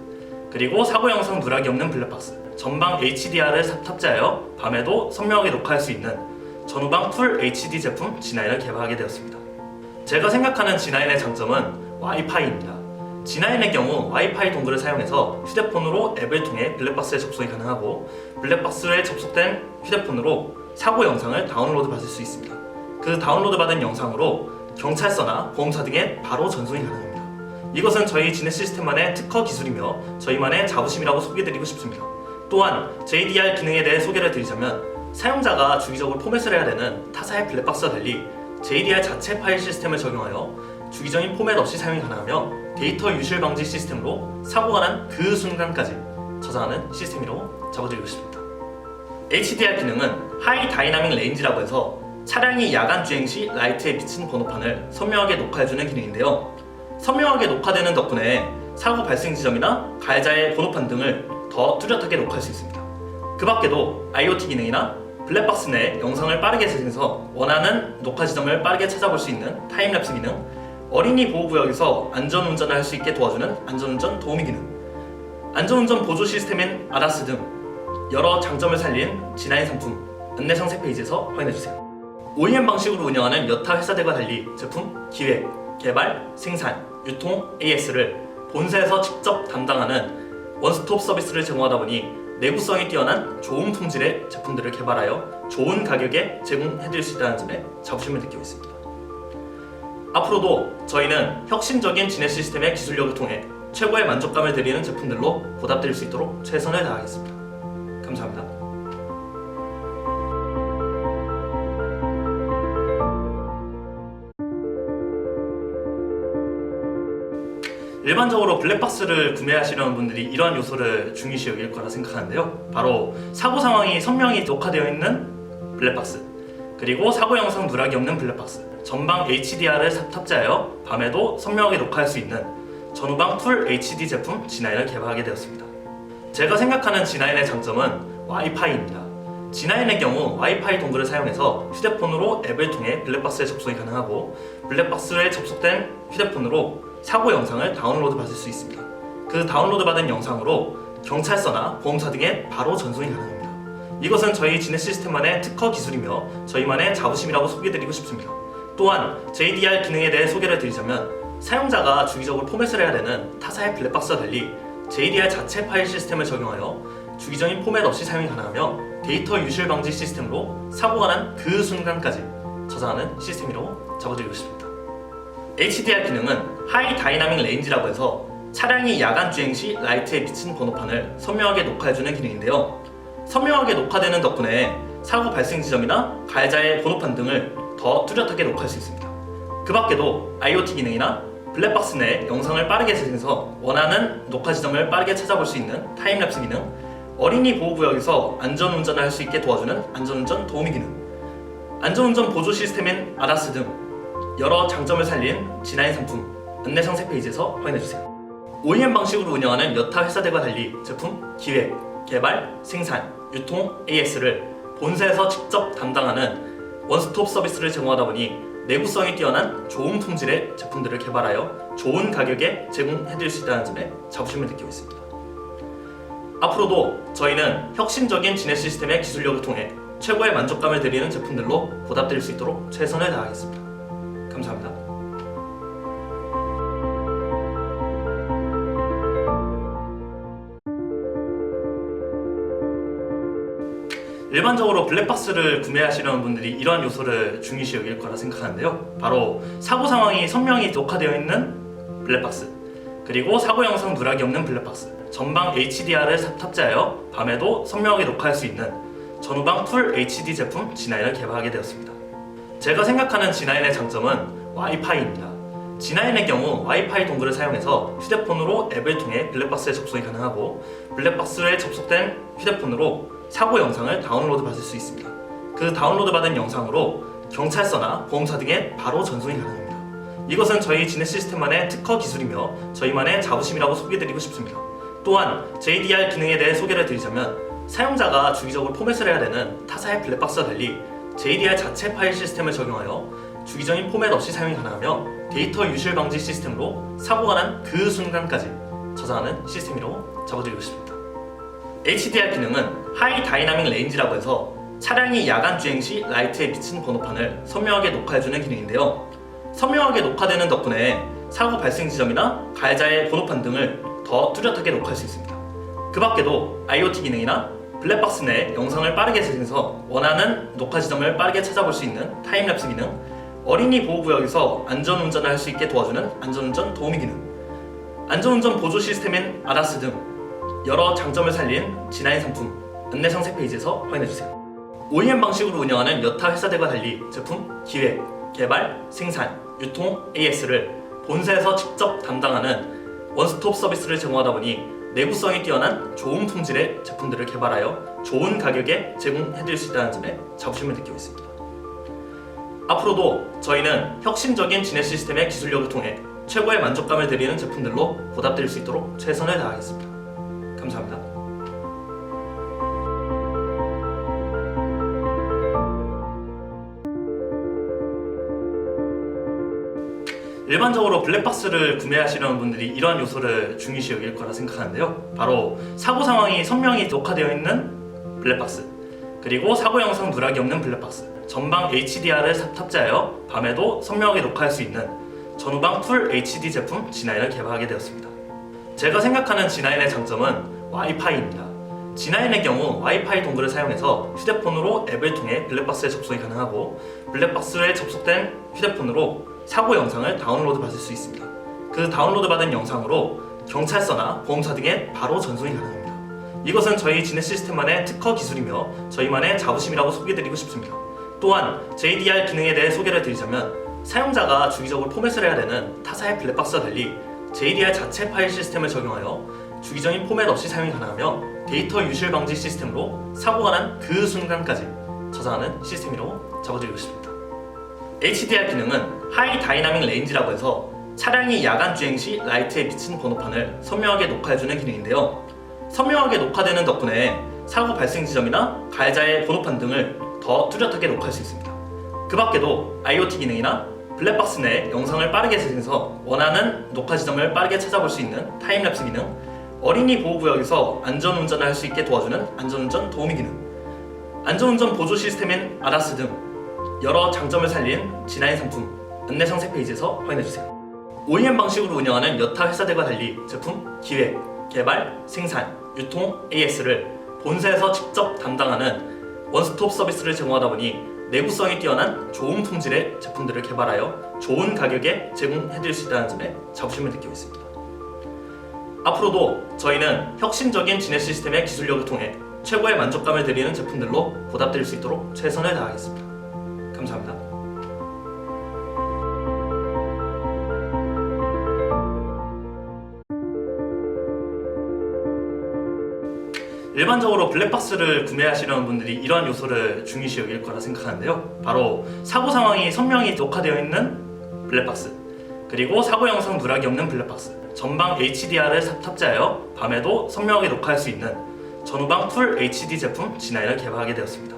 그리고 사고 영상 누락이 없는 블랙박스, 전방 HDR을 탑재하여 밤에도 선명하게 녹화할 수 있는 전후방 풀 HD 제품 G9을 개발하게 되었습니다. 제가 생각하는 G9의 장점은 와이파이입니다. G9의 경우 와이파이 동글을 사용해서 휴대폰으로 앱을 통해 블랙박스에 접속이 가능하고 블랙박스에 접속된 휴대폰으로 사고 영상을 다운로드 받을 수 있습니다. 그 다운로드 받은 영상으로 경찰서나 보험사 등에 바로 전송이 가능합니다. 이것은 저희 지넷 시스템만의 특허 기술이며 저희만의 자부심이라고 소개드리고 싶습니다. 또한 JDR 기능에 대해 소개를 드리자면 사용자가 주기적으로 포맷을 해야 되는 타사의 블랙박스와 달리 JDR 자체 파일 시스템을 적용하여 주기적인 포맷 없이 사용이 가능하며 데이터 유실 방지 시스템으로 사고가 난 그 순간까지 저장하는 시스템이라고 적어드리고 싶습니다. HDR 기능은 하이 다이나믹 레인지라고 해서 차량이 야간 주행 시 라이트에 비친 번호판을 선명하게 녹화해주는 기능인데요. 선명하게 녹화되는 덕분에 사고 발생 지점이나 가해자의 번호판 등을 더 뚜렷하게 녹화할 수 있습니다. 그 밖에도 IoT 기능이나 블랙박스 내 영상을 빠르게 재생해서 원하는 녹화 지점을 빠르게 찾아볼 수 있는 타임랩스 기능, 어린이 보호구역에서 안전운전을 할 수 있게 도와주는 안전운전 도우미 기능, 안전운전 보조 시스템인 ADAS 등 여러 장점을 살린 G9 상품 안내 상세 페이지에서 확인해주세요. OEM 방식으로 운영하는 여타 회사들과 달리 제품 기획, 개발, 생산, 유통, AS를 본사에서 직접 담당하는 원스톱 서비스를 제공하다 보니 내구성이 뛰어난 좋은 품질의 제품들을 개발하여 좋은 가격에 제공해드릴 수 있다는 점에 자부심을 느끼고 있습니다. 앞으로도 저희는 혁신적인 지넷 시스템의 기술력을 통해 최고의 만족감을 드리는 제품들로 보답드릴 수 있도록 최선을 다하겠습니다. 감사합니다. 일반적으로 블랙박스를 구매하시려는 분들이 이러한 요소를 중요시 여길 거라 생각하는데요. 바로 사고 상황이 선명히 녹화되어 있는 블랙박스, 그리고 사고 영상 누락이 없는 블랙박스, 전방 HDR을 탑재하여 밤에도 선명하게 녹화할 수 있는 전후방 풀 HD 제품 G9을 개발하게 되었습니다. 제가 생각하는 G9의 장점은 와이파이입니다. G9의 경우 와이파이 동글을 사용해서 휴대폰으로 앱을 통해 블랙박스에 접속이 가능하고 블랙박스에 접속된 휴대폰으로 사고 영상을 다운로드 받을 수 있습니다. 그 다운로드 받은 영상으로 경찰서나 보험사 등에 바로 전송이 가능합니다. 이것은 저희 지넷 시스템만의 특허 기술이며 저희만의 자부심이라고 소개드리고 싶습니다. 또한 JDR 기능에 대해 소개를 드리자면 사용자가 주기적으로 포맷을 해야 되는 타사의 블랙박스와 달리 JDR 자체 파일 시스템을 적용하여 주기적인 포맷 없이 사용이 가능하며 데이터 유실 방지 시스템으로 사고가 난 그 순간까지 저장하는 시스템이라고 적어드리고 싶습니다. HDR 기능은 하이 다이나믹 레인지라고 해서 차량이 야간 주행 시 라이트에 비친 번호판을 선명하게 녹화해주는 기능인데요. 선명하게 녹화되는 덕분에 사고 발생 지점이나 가해자의 번호판 등을 더 뚜렷하게 녹화할 수 있습니다. 그 밖에도 IoT 기능이나 블랙박스 내 영상을 빠르게 재생해서 원하는 녹화 지점을 빠르게 찾아볼 수 있는 타임랩스 기능, 어린이 보호구역에서 안전운전을 할 수 있게 도와주는 안전운전 도우미 기능, 안전운전 보조 시스템인 아다스 등 여러 장점을 살린 G9 상품 안내 상세 페이지에서 확인해주세요. OEM 방식으로 운영하는 여타 회사들과 달리 제품 기획, 개발, 생산, 유통, AS를 본사에서 직접 담당하는 원스톱 서비스를 제공하다 보니 내구성이 뛰어난 좋은 품질의 제품들을 개발하여 좋은 가격에 제공해드릴 수 있다는 점에 자부심을 느끼고 있습니다. 앞으로도 저희는 혁신적인 진해 시스템의 기술력을 통해 최고의 만족감을 드리는 제품들로 보답드릴 수 있도록 최선을 다하겠습니다. 감사합니다. 일반적으로 블랙박스를 구매하시려는 분들이 이러한 요소를 중요시 여길 거라 생각하는데요. 바로 사고 상황이 선명히 녹화되어 있는 블랙박스, 그리고 사고 영상 누락이 없는 블랙박스, 전방 HDR을 탑재하여 밤에도 선명하게 녹화할 수 있는 전후방 풀 HD 제품 G9을 개발하게 되었습니다. 제가 생각하는 G9의 장점은 와이파이입니다. G9의 경우 와이파이 동글을 사용해서 휴대폰으로 앱을 통해 블랙박스에 접속이 가능하고, 블랙박스에 접속된 휴대폰으로 사고 영상을 다운로드 받을 수 있습니다. 그 다운로드 받은 영상으로 경찰서나 보험사 등에 바로 전송이 가능합니다. 이것은 저희 진해 시스템만의 특허 기술이며 저희만의 자부심이라고 소개드리고 싶습니다. 또한 JDR 기능에 대해 소개를 드리자면, 사용자가 주기적으로 포맷을 해야 되는 타사의 블랙박스와 달리 JDR 자체 파일 시스템을 적용하여 주기적인 포맷 없이 사용이 가능하며, 데이터 유실 방지 시스템으로 사고가 난 그 순간까지 저장하는 시스템이라고 잡아드리고 싶습니다. HDR 기능은 하이 다이나믹 레인지라고 해서 차량이 야간 주행 시 라이트에 비친 번호판을 선명하게 녹화해주는 기능인데요. 선명하게 녹화되는 덕분에 사고 발생 지점이나 가해자의 번호판 등을 더 뚜렷하게 녹화할 수 있습니다. 그 밖에도 IoT 기능이나 블랙박스 내 영상을 빠르게 재생해서 원하는 녹화 지점을 빠르게 찾아볼 수 있는 타임랩스 기능, 어린이 보호구역에서 안전운전을 할 수 있게 도와주는 안전운전 도우미 기능, 안전운전 보조 시스템인 아다스 등 여러 장점을 살린 G9 상품 안내 상세 페이지에서 확인해주세요. OEM 방식으로 운영하는 여타 회사들과 달리 제품 기획, 개발, 생산, 유통, AS를 본사에서 직접 담당하는 원스톱 서비스를 제공하다 보니 내구성이 뛰어난 좋은 품질의 제품들을 개발하여 좋은 가격에 제공해드릴 수 있다는 점에 자부심을 느끼고 있습니다. 앞으로도 저희는 혁신적인 진해 시스템의 기술력을 통해 최고의 만족감을 드리는 제품들로 보답드릴 수 있도록 최선을 다하겠습니다. 감사합니다. 일반적으로 블랙박스를 구매하시려는 분들이 이러한 요소를 중요시 여길 거라 생각하는데요. 바로 사고 상황이 선명히 녹화되어 있는 블랙박스, 그리고 사고 영상 누락이 없는 블랙박스, 전방 HDR을 탑재하여 밤에도 선명하게 녹화할 수 있는 전후방 풀 HD 제품 G9을 개발하게 되었습니다. 제가 생각하는 G9의 장점은 와이파이입니다. G9의 경우 와이파이 동글을 사용해서 휴대폰으로 앱을 통해 블랙박스에 접속이 가능하고, 블랙박스에 접속된 휴대폰으로 사고 영상을 다운로드 받을 수 있습니다. 그 다운로드 받은 영상으로 경찰서나 보험사 등에 바로 전송이 가능합니다. 이것은 저희 진해 시스템만의 특허 기술이며 저희만의 자부심이라고 소개드리고 싶습니다. 또한 JDR 기능에 대해 소개를 드리자면, 사용자가 주기적으로 포맷을 해야 되는 타사의 블랙박스와 달리 JDR 자체 파일 시스템을 적용하여 주기적인 포맷 없이 사용이 가능하며, 데이터 유실 방지 시스템으로 사고가 난 그 순간까지 저장하는 시스템이라고 잡아드리고 싶습니다. HDR 기능은 하이 다이나믹 레인지라고 해서 차량이 야간 주행 시 라이트에 비친 번호판을 선명하게 녹화해주는 기능인데요. 선명하게 녹화되는 덕분에 사고 발생 지점이나 가해자의 번호판 등을 더 뚜렷하게 녹화할 수 있습니다. 그 밖에도 IoT 기능이나 블랙박스 내 영상을 빠르게 재생해서 원하는 녹화 지점을 빠르게 찾아볼 수 있는 타임랩스 기능, 어린이 보호구역에서 안전운전을 할 수 있게 도와주는 안전운전 도우미 기능, 안전운전 보조 시스템인 아다스 등 여러 장점을 살린 G9 상품 안내 상세 페이지에서 확인해주세요. OEM 방식으로 운영하는 여타 회사들과 달리 제품 기획, 개발, 생산, 유통, AS를 본사에서 직접 담당하는 원스톱 서비스를 제공하다 보니 내구성이 뛰어난 좋은 품질의 제품들을 개발하여 좋은 가격에 제공해드릴 수 있다는 점에 자부심을 느끼고 있습니다. 앞으로도 저희는 혁신적인 진해 시스템의 기술력을 통해 최고의 만족감을 드리는 제품들로 보답드릴 수 있도록 최선을 다하겠습니다. 감사합니다. 일반적으로 블랙박스를 구매하시려는 분들이 이러한 요소를 중요시 여길 거라 생각하는데요. 바로 사고 상황이 선명히 녹화되어 있는 블랙박스, 그리고 사고 영상 누락이 없는 블랙박스, 전방 HDR을 탑재하여 밤에도 선명하게 녹화할 수 있는 전후방 풀 HD 제품 G9을 개발하게 되었습니다.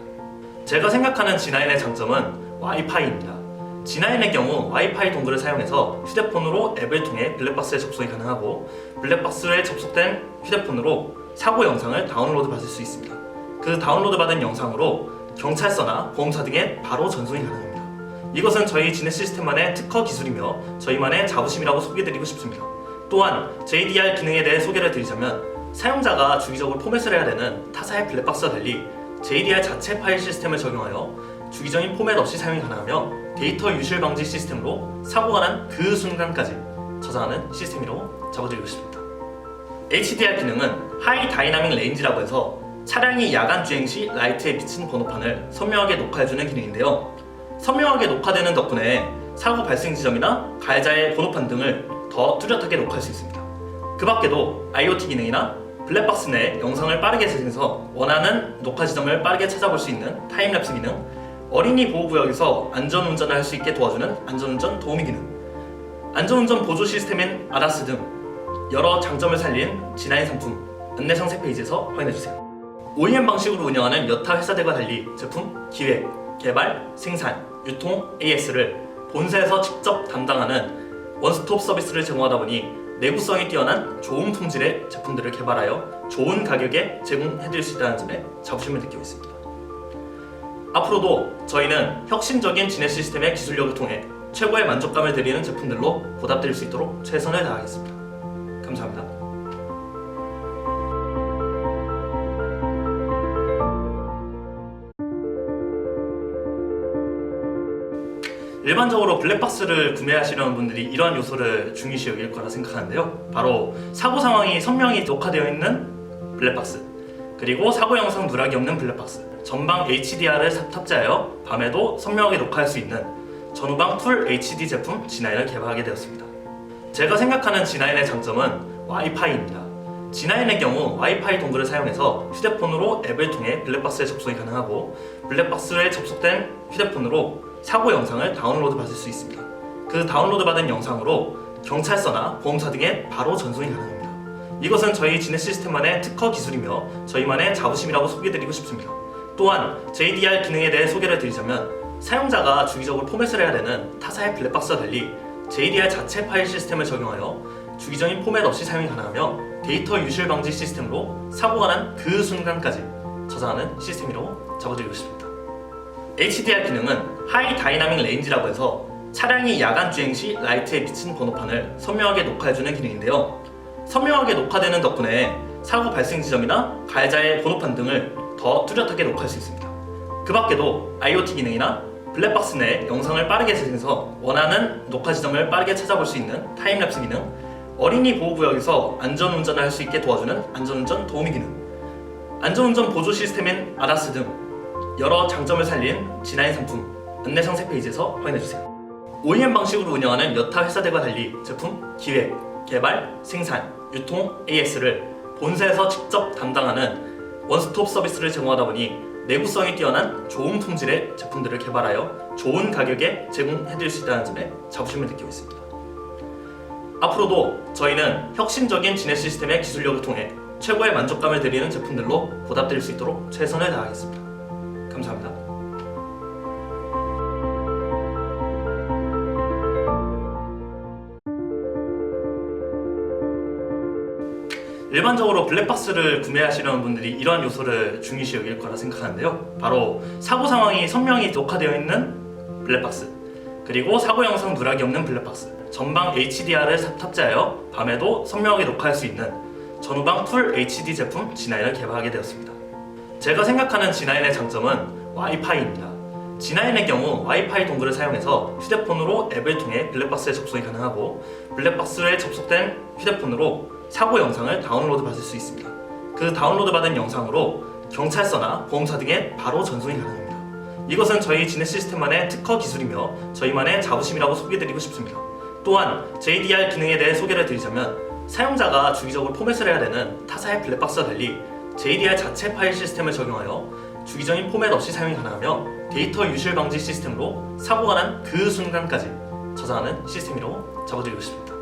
제가 생각하는 G9의 장점은 와이파이입니다. G9의 경우 와이파이 동글을 사용해서 휴대폰으로 앱을 통해 블랙박스에 접속이 가능하고, 블랙박스에 접속된 휴대폰으로 사고 영상을 다운로드 받을 수 있습니다. 그 다운로드 받은 영상으로 경찰서나 보험사 등에 바로 전송이 가능합니다. 이것은 저희 지넷 시스템만의 특허 기술이며 저희만의 자부심이라고 소개드리고 싶습니다. 또한 JDR 기능에 대해 소개를 드리자면, 사용자가 주기적으로 포맷을 해야 되는 타사의 블랙박스와 달리 JDR 자체 파일 시스템을 적용하여 주기적인 포맷 없이 사용이 가능하며, 데이터 유실 방지 시스템으로 사고가 난 그 순간까지 저장하는 시스템이라고 잡아드리고 싶습니다. HDR 기능은 하이 다이나믹 레인지라고 해서 차량이 야간 주행 시 라이트에 비친 번호판을 선명하게 녹화해주는 기능인데요. 선명하게 녹화되는 덕분에 사고 발생 지점이나 가해자의 번호판 등을 더 뚜렷하게 녹화할 수 있습니다. 그 밖에도 IoT 기능이나 블랙박스 내 영상을 빠르게 재생해서 원하는 녹화 지점을 빠르게 찾아볼 수 있는 타임랩스 기능, 어린이 보호구역에서 안전운전을 할 수 있게 도와주는 안전운전 도우미 기능, 안전운전 보조 시스템인 ADAS 등 여러 장점을 살린 G9 상품 안내 상세 페이지에서 확인해주세요. OEM 방식으로 운영하는 여타 회사들과 달리 제품 기획, 개발, 생산, 유통, AS를 본사에서 직접 담당하는 원스톱 서비스를 제공하다 보니 내구성이 뛰어난 좋은 품질의 제품들을 개발하여 좋은 가격에 제공해드릴 수 있다는 점에 자부심을 느끼고 있습니다. 앞으로도 저희는 혁신적인 지넷 시스템의 기술력을 통해 최고의 만족감을 드리는 제품들로 보답드릴 수 있도록 최선을 다하겠습니다. 감사합니다. 일반적으로 블랙박스를 구매하시려는 분들이 이러한 요소를 중요시 여길 거라 생각하는데요. 바로 사고 상황이 선명히 녹화되어 있는 블랙박스, 그리고 사고 영상 누락이 없는 블랙박스, 전방 HDR을 탑재하여 밤에도 선명하게 녹화할 수 있는 전후방 풀 HD 제품 G9을 개발하게 되었습니다. 제가 생각하는 G9의 장점은 와이파이입니다. G9의 경우 와이파이 동글을 사용해서 휴대폰으로 앱을 통해 블랙박스에 접속이 가능하고, 블랙박스에 접속된 휴대폰으로 사고 영상을 다운로드 받을 수 있습니다. 그 다운로드 받은 영상으로 경찰서나 보험사 등에 바로 전송이 가능합니다. 이것은 저희 지넷 시스템만의 특허 기술이며 저희만의 자부심이라고 소개드리고 싶습니다. 또한 JDR 기능에 대해 소개를 드리자면, 사용자가 주기적으로 포맷을 해야 되는 타사의 블랙박스와 달리 JDR 자체 파일 시스템을 적용하여 주기적인 포맷 없이 사용이 가능하며, 데이터 유실 방지 시스템으로 사고가 난 그 순간까지 저장하는 시스템이라고 잡아드리고 싶습니다. HDR 기능은 하이 다이나믹 레인지라고 해서 차량이 야간 주행 시 라이트에 비친 번호판을 선명하게 녹화해주는 기능인데요. 선명하게 녹화되는 덕분에 사고 발생 지점이나 가해자의 번호판 등을 더 뚜렷하게 녹화할 수 있습니다. 그 밖에도 IoT 기능이나 블랙박스 내 영상을 빠르게 재생해서 원하는 녹화 지점을 빠르게 찾아볼 수 있는 타임랩스 기능, 어린이 보호구역에서 안전운전을 할 수 있게 도와주는 안전운전 도우미 기능, 안전운전 보조 시스템인 ADAS 등 여러 장점을 살린 G9 상품 안내 상세 페이지에서 확인해주세요. OEM 방식으로 운영하는 여타 회사들과 달리 제품 기획, 개발, 생산, 유통, AS를 본사에서 직접 담당하는 원스톱 서비스를 제공하다 보니 내구성이 뛰어난 좋은 품질의 제품들을 개발하여 좋은 가격에 제공해드릴 수 있다는 점에 자부심을 느끼고 있습니다. 앞으로도 저희는 혁신적인 지넷 시스템의 기술력을 통해 최고의 만족감을 드리는 제품들로 보답드릴 수 있도록 최선을 다하겠습니다. 감사합니다. 일반적으로 블랙박스를 구매하시려는 분들이 이러한 요소를 중요시 여길 거라 생각하는데요. 바로 사고 상황이 선명히 녹화되어 있는 블랙박스, 그리고 사고 영상 누락이 없는 블랙박스, 전방 HDR을 탑재하여 밤에도 선명하게 녹화할 수 있는 전후방 풀 HD 제품 G9을 개발하게 되었습니다. 제가 생각하는 G9의 장점은 와이파이입니다. G9의 경우 와이파이 동글을 사용해서 휴대폰으로 앱을 통해 블랙박스에 접속이 가능하고, 블랙박스에 접속된 휴대폰으로 사고 영상을 다운로드 받을 수 있습니다. 그 다운로드 받은 영상으로 경찰서나 보험사 등에 바로 전송이 가능합니다. 이것은 저희 지넷 시스템만의 특허 기술이며 저희만의 자부심이라고 소개드리고 싶습니다. 또한 JDR 기능에 대해 소개를 드리자면, 사용자가 주기적으로 포맷을 해야 되는 타사의 블랙박스와 달리 JDR 자체 파일 시스템을 적용하여 주기적인 포맷 없이 사용이 가능하며 데이터 유실 방지 시스템으로 사고가 난 그 순간까지 저장하는 시스템이라고 적어드리고 싶습니다.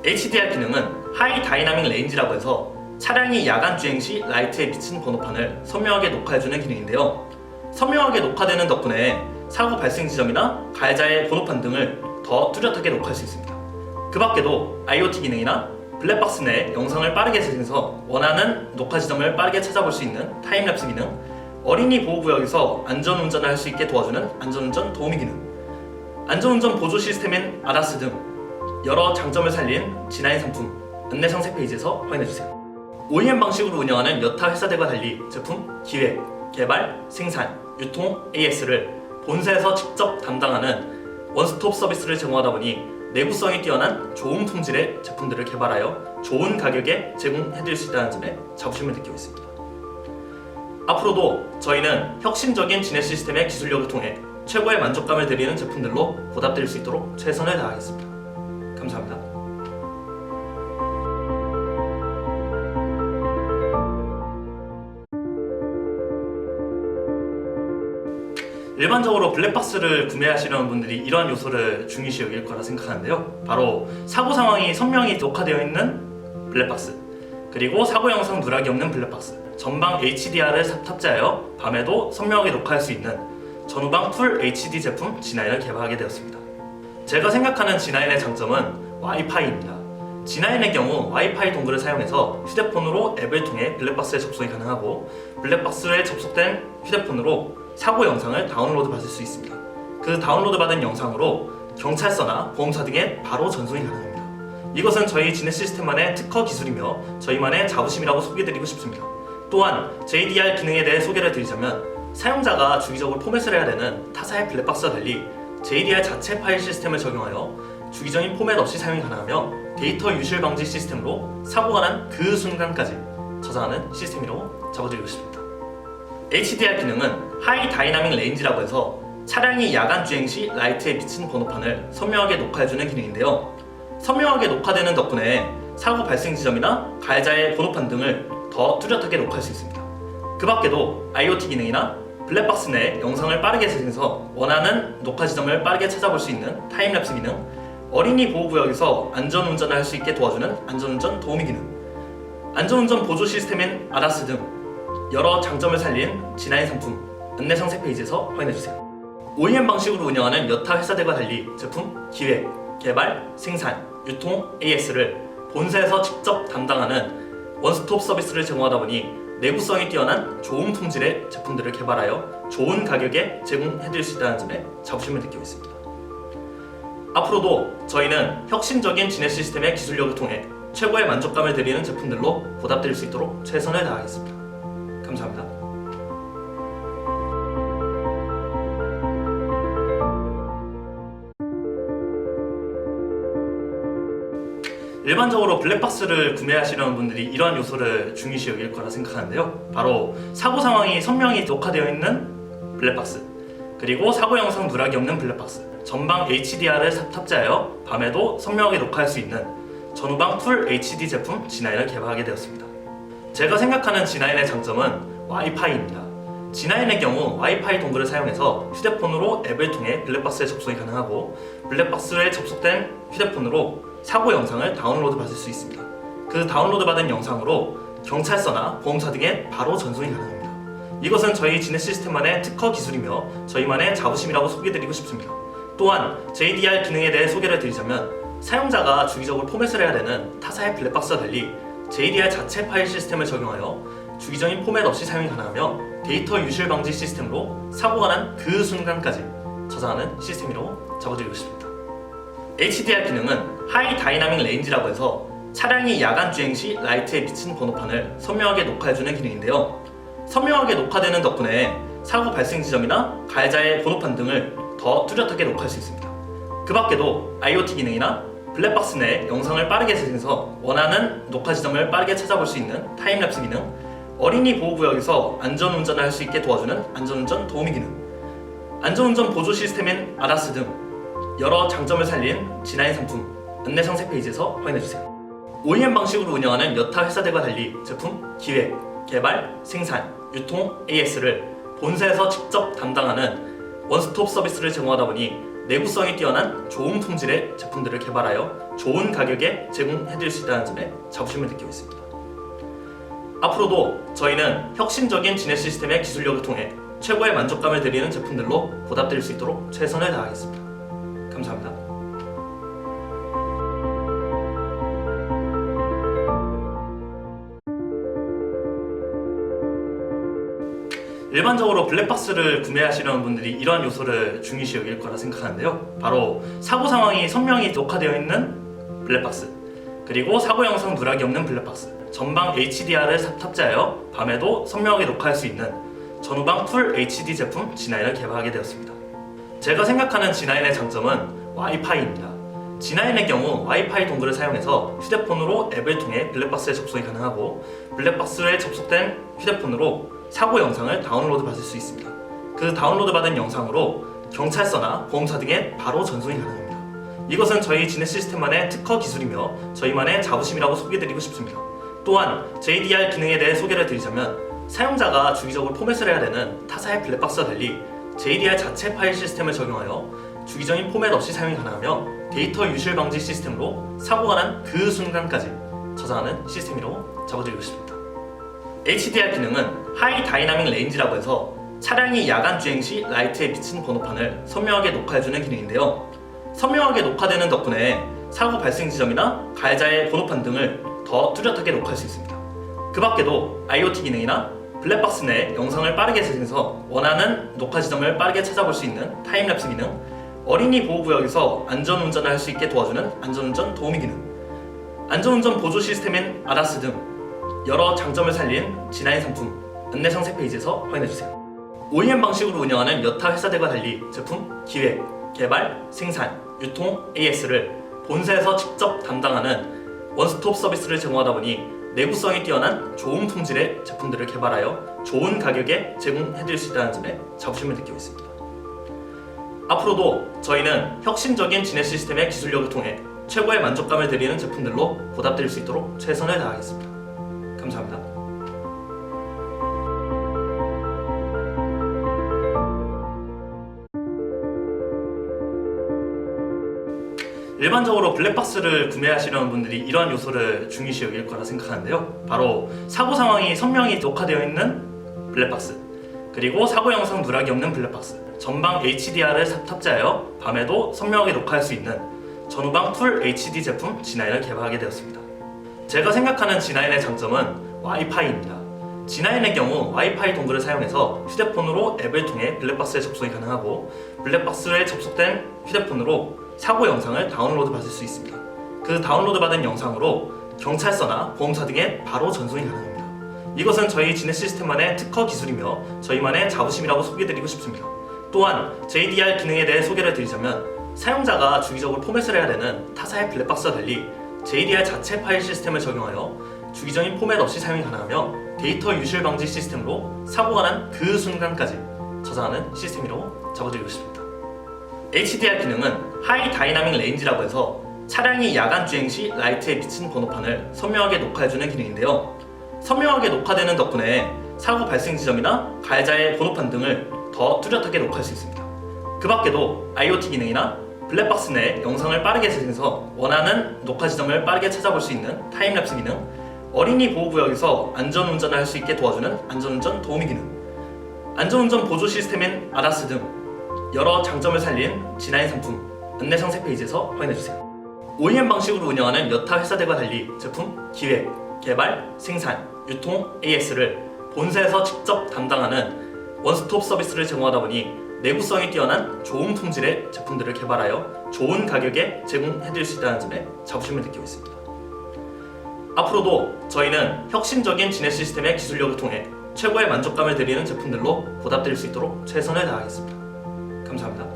HDR 기능은 하이 다이나믹 레인지라고 해서 차량이 야간 주행 시 라이트에 비친 번호판을 선명하게 녹화해주는 기능인데요. 선명하게 녹화되는 덕분에 사고 발생 지점이나 가해자의 번호판 등을 더 뚜렷하게 녹화할 수 있습니다. 그 밖에도 IoT 기능이나 블랙박스 내 영상을 빠르게 재생해서 원하는 녹화 지점을 빠르게 찾아볼 수 있는 타임랩스 기능, 어린이 보호구역에서 안전운전을 할 수 있게 도와주는 안전운전 도우미 기능, 안전운전 보조 시스템인 ADAS 등 여러 장점을 살린 G9 상품 안내 상세 페이지에서 확인해주세요. OEM 방식으로 운영하는 여타 회사들과 달리 제품 기획, 개발, 생산, 유통, AS를 본사에서 직접 담당하는 원스톱 서비스를 제공하다 보니 내구성이 뛰어난 좋은 품질의 제품들을 개발하여 좋은 가격에 제공해드릴 수 있다는 점에 자부심을 느끼고 있습니다. 앞으로도 저희는 혁신적인 지net 시스템의 기술력을 통해 최고의 만족감을 드리는 제품들로 보답드릴 수 있도록 최선을 다하겠습니다. 감사합니다. 일반적으로 블랙박스를 구매하시려는 분들이 이러한 요소를 중요시 여길 거라 생각하는데요. 바로 사고 상황이 선명히 녹화되어 있는 블랙박스, 그리고 사고 영상 누락이 없는 블랙박스, 전방 HDR을 탑재하여 밤에도 선명하게 녹화할 수 있는 전후방 풀 HD 제품 G9을 개발하게 되었습니다. 제가 생각하는 G9의 장점은 와이파이입니다. G9의 경우 와이파이 동글을 사용해서 휴대폰으로 앱을 통해 블랙박스에 접속이 가능하고, 블랙박스에 접속된 휴대폰으로 사고 영상을 다운로드 받을 수 있습니다. 그 다운로드 받은 영상으로 경찰서나 보험사 등에 바로 전송이 가능합니다. 이것은 저희 지넷 시스템만의 특허 기술이며 저희만의 자부심이라고 소개드리고 싶습니다. 또한 JDR 기능에 대해 소개를 드리자면, 사용자가 주기적으로 포맷을 해야 되는 타사의 블랙박스와 달리 JDR 자체 파일 시스템을 적용하여 주기적인 포맷 없이 사용이 가능하며 데이터 유실 방지 시스템으로 사고가 난 그 순간까지 저장하는 시스템이라고 적어드리고 싶습니다. HDR 기능은 하이 다이나믹 레인지라고 해서 차량이 야간 주행 시 라이트에 비친 번호판을 선명하게 녹화해주는 기능인데요. 선명하게 녹화되는 덕분에 사고 발생 지점이나 가해자의 번호판 등을 더 뚜렷하게 녹화할 수 있습니다. 그 밖에도 IoT 기능이나 블랙박스 내 영상을 빠르게 재생해서 원하는 녹화 지점을 빠르게 찾아볼 수 있는 타임랩스 기능, 어린이 보호구역에서 안전운전을 할 수 있게 도와주는 안전운전 도우미 기능, 안전운전 보조 시스템인 ADAS 등 여러 장점을 살린 G9 상품 안내 상세 페이지에서 확인해주세요. OEM 방식으로 운영하는 여타 회사들과 달리 제품 기획, 개발, 생산, 유통, AS를 본사에서 직접 담당하는 원스톱 서비스를 제공하다 보니 내구성이 뛰어난 좋은 품질의 제품들을 개발하여 좋은 가격에 제공해드릴 수 있다는 점에 자부심을 느끼고 있습니다. 앞으로도 저희는 혁신적인 지넷 시스템의 기술력을 통해 최고의 만족감을 드리는 제품들로 보답드릴 수 있도록 최선을 다하겠습니다. 감사합니다. 일반적으로 블랙박스를 구매하시려는 분들이 이러한 요소를 중요시 여길 거라 생각하는데요. 바로 사고 상황이 선명히 녹화되어 있는 블랙박스, 그리고 사고 영상 누락이 없는 블랙박스, 전방 HDR을 탑재하여 밤에도 선명하게 녹화할 수 있는 전후방 풀 HD 제품 G9을 개발하게 되었습니다. 제가 생각하는 G9의 장점은 와이파이입니다. G9의 경우 와이파이 동글을 사용해서 휴대폰으로 앱을 통해 블랙박스에 접속이 가능하고, 블랙박스에 접속된 휴대폰으로 사고 영상을 다운로드 받을 수 있습니다. 그 다운로드 받은 영상으로 경찰서나 보험사 등에 바로 전송이 가능합니다. 이것은 저희 지넷 시스템만의 특허 기술이며 저희만의 자부심이라고 소개드리고 싶습니다. 또한 JDR 기능에 대해 소개를 드리자면, 사용자가 주기적으로 포맷을 해야 되는 타사의 블랙박스와 달리 JDR 자체 파일 시스템을 적용하여 주기적인 포맷 없이 사용이 가능하며 데이터 유실 방지 시스템으로 사고가 난 그 순간까지 저장하는 시스템이라고 적어드리고 싶습니다. HDR 기능은 하이 다이나믹 레인지라고 해서 차량이 야간 주행 시 라이트에 비친 번호판을 선명하게 녹화해주는 기능인데요. 선명하게 녹화되는 덕분에 사고 발생 지점이나 가해자의 번호판 등을 더 뚜렷하게 녹화할 수 있습니다. 그 밖에도 IoT 기능이나 블랙박스 내 영상을 빠르게 재생해서 원하는 녹화 지점을 빠르게 찾아볼 수 있는 타임랩스 기능, 어린이 보호구역에서 안전운전을 할 수 있게 도와주는 안전운전 도우미 기능, 안전운전 보조 시스템인 ADAS 등 여러 장점을 살린 G9 상품 안내 상세 페이지에서 확인해주세요. OEM 방식으로 운영하는 여타 회사들과 달리 제품 기획, 개발, 생산, 유통, AS를 본사에서 직접 담당하는 원스톱 서비스를 제공하다 보니 내구성이 뛰어난 좋은 품질의 제품들을 개발하여 좋은 가격에 제공해드릴 수 있다는 점에 자부심을 느끼고 있습니다. 앞으로도 저희는 혁신적인 진해 시스템의 기술력을 통해 최고의 만족감을 드리는 제품들로 보답드릴 수 있도록 최선을 다하겠습니다. 감사합니다. 일반적으로 블랙박스를 구매하시려는 분들이 이러한 요소를 중요시 여길 거라 생각하는데요. 바로 사고 상황이 선명히 녹화되어 있는 블랙박스, 그리고 사고 영상 누락이 없는 블랙박스, 전방 HDR을 탑재하여 밤에도 선명하게 녹화할 수 있는 전후방 풀 HD 제품 G9을 개발하게 되었습니다. 제가 생각하는 G9의 장점은 와이파이입니다. G9의 경우 와이파이 동글을 사용해서 휴대폰으로 앱을 통해 블랙박스에 접속이 가능하고, 블랙박스에 접속된 휴대폰으로 사고 영상을 다운로드 받을 수 있습니다. 그 다운로드 받은 영상으로 경찰서나 보험사 등에 바로 전송이 가능합니다. 이것은 저희 진해 시스템만의 특허 기술이며 저희만의 자부심이라고 소개드리고 싶습니다. 또한 JDR 기능에 대해 소개를 드리자면, 사용자가 주기적으로 포맷을 해야 되는 타사의 블랙박스와 달리 JDR 자체 파일 시스템을 적용하여 주기적인 포맷 없이 사용이 가능하며, 데이터 유실 방지 시스템으로 사고가 난 그 순간까지 저장하는 시스템이라고 자부드리고 싶습니다. HDR 기능은 하이 다이나믹 레인지라고 해서 차량이 야간 주행 시 라이트에 비친 번호판을 선명하게 녹화해주는 기능인데요. 선명하게 녹화되는 덕분에 사고 발생 지점이나 가해자의 번호판 등을 더 뚜렷하게 녹화할 수 있습니다. 그 밖에도 IoT 기능이나 블랙박스 내 영상을 빠르게 재생해서 원하는 녹화 지점을 빠르게 찾아볼 수 있는 타임랩스 기능, 어린이 보호구역에서 안전운전을 할 수 있게 도와주는 안전운전 도우미 기능, 안전운전 보조 시스템인 ADAS 등 여러 장점을 살린 G9 상품 안내 상세 페이지에서 확인해주세요. OEM 방식으로 운영하는 여타 회사들과 달리 제품 기획, 개발, 생산, 유통, AS를 본사에서 직접 담당하는 원스톱 서비스를 제공하다 보니 내구성이 뛰어난 좋은 품질의 제품들을 개발하여 좋은 가격에 제공해드릴 수 있다는 점에 자부심을 느끼고 있습니다. 앞으로도 저희는 혁신적인 진해 시스템의 기술력을 통해 최고의 만족감을 드리는 제품들로 보답드릴 수 있도록 최선을 다하겠습니다. 감사합니다. 일반적으로 블랙박스를 구매하시려는 분들이 이러한 요소를 중요시 여길 거라 생각하는데요. 바로 사고 상황이 선명히 녹화되어 있는 블랙박스, 그리고 사고 영상 누락이 없는 블랙박스, 전방 HDR을 탑재하여 밤에도 선명하게 녹화할 수 있는 전후방 풀 HD 제품 G9을 개발하게 되었습니다. 제가 생각하는 G9의 장점은 와이파이입니다. G9의 경우 와이파이 동글을 사용해서 휴대폰으로 앱을 통해 블랙박스에 접속이 가능하고, 블랙박스에 접속된 휴대폰으로 사고 영상을 다운로드 받을 수 있습니다. 그 다운로드 받은 영상으로 경찰서나 보험사 등에 바로 전송이 가능합니다. 이것은 저희 진해 시스템만의 특허 기술이며 저희만의 자부심이라고 소개드리고 싶습니다. 또한 JDR 기능에 대해 소개를 드리자면, 사용자가 주기적으로 포맷을 해야 되는 타사의 블랙박스와 달리 JDR 자체 파일 시스템을 적용하여 주기적인 포맷 없이 사용이 가능하며, 데이터 유실 방지 시스템으로 사고가 난 그 순간까지 저장하는 시스템이라고 자부드리고 싶습니다. HDR 기능은 하이 다이나믹 레인지라고 해서 차량이 야간 주행 시 라이트에 비친 번호판을 선명하게 녹화해주는 기능인데요. 선명하게 녹화되는 덕분에 사고 발생 지점이나 가해자의 번호판 등을 더 뚜렷하게 녹화할 수 있습니다. 그 밖에도 IoT 기능이나 블랙박스 내 영상을 빠르게 재생해서 원하는 녹화 지점을 빠르게 찾아볼 수 있는 타임랩스 기능, 어린이 보호구역에서 안전운전을 할 수 있게 도와주는 안전운전 도우미 기능, 안전운전 보조 시스템인 ADAS 등 여러 장점을 살린 G9 상품 안내 상세 페이지에서 확인해주세요. OEM 방식으로 운영하는 여타 회사들과 달리 제품 기획, 개발, 생산, 유통, AS를 본사에서 직접 담당하는 원스톱 서비스를 제공하다 보니 내구성이 뛰어난 좋은 품질의 제품들을 개발하여 좋은 가격에 제공해드릴 수 있다는 점에 자부심을 느끼고 있습니다. 앞으로도 저희는 혁신적인 진해 시스템의 기술력을 통해 최고의 만족감을 드리는 제품들로 보답드릴 수 있도록 최선을 다하겠습니다. 감사합니다.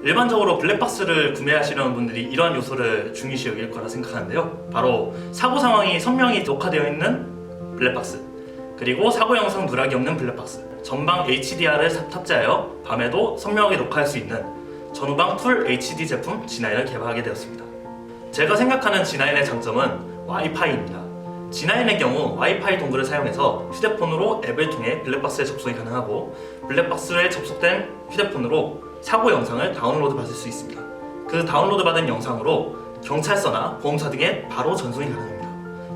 일반적으로 블랙박스를 구매하시려는 분들이 이러한 요소를 중요시 여길 거라 생각하는데요. 바로 사고 상황이 선명히 녹화되어 있는 블랙박스, 그리고 사고 영상 누락이 없는 블랙박스, 전방 HDR을 탑재하여 밤에도 선명하게 녹화할 수 있는 전후방 풀 HD 제품 G9을 개발하게 되었습니다. 제가 생각하는 G9의 장점은 와이파이입니다. G9의 경우 와이파이 동글을 사용해서 휴대폰으로 앱을 통해 블랙박스에 접속이 가능하고 블랙박스에 접속된 휴대폰으로 사고 영상을 다운로드 받을 수 있습니다. 그 다운로드 받은 영상으로 경찰서나 보험사 등에 바로 전송이 가능합니다.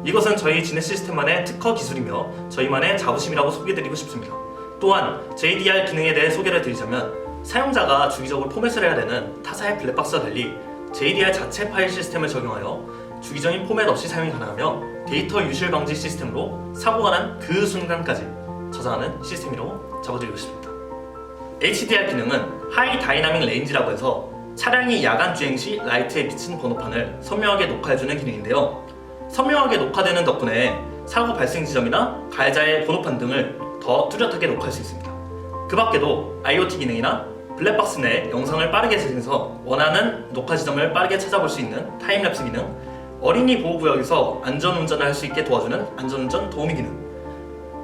이것은 저희 지넷 시스템만의 특허 기술이며 저희만의 자부심이라고 소개드리고 싶습니다. 또한 JDR 기능에 대해 소개를 드리자면 사용자가 주기적으로 포맷을 해야 되는 타사의 블랙박스와 달리 JDR 자체 파일 시스템을 적용하여 주기적인 포맷 없이 사용이 가능하며 데이터 유실 방지 시스템으로 사고가 난 그 순간까지 저장하는 시스템이라고 잡아드리고 싶습니다. HDR 기능은 하이 다이나믹 레인지라고 해서 차량이 야간 주행 시 라이트에 비친 번호판을 선명하게 녹화해주는 기능인데요. 선명하게 녹화되는 덕분에 사고 발생 지점이나 가해자의 번호판 등을 더 뚜렷하게 녹화할 수 있습니다. 그 밖에도 IoT 기능이나 블랙박스 내 영상을 빠르게 재생해서 원하는 녹화 지점을 빠르게 찾아볼 수 있는 타임랩스 기능, 어린이 보호구역에서 안전운전을 할 수 있게 도와주는 안전운전 도우미 기능,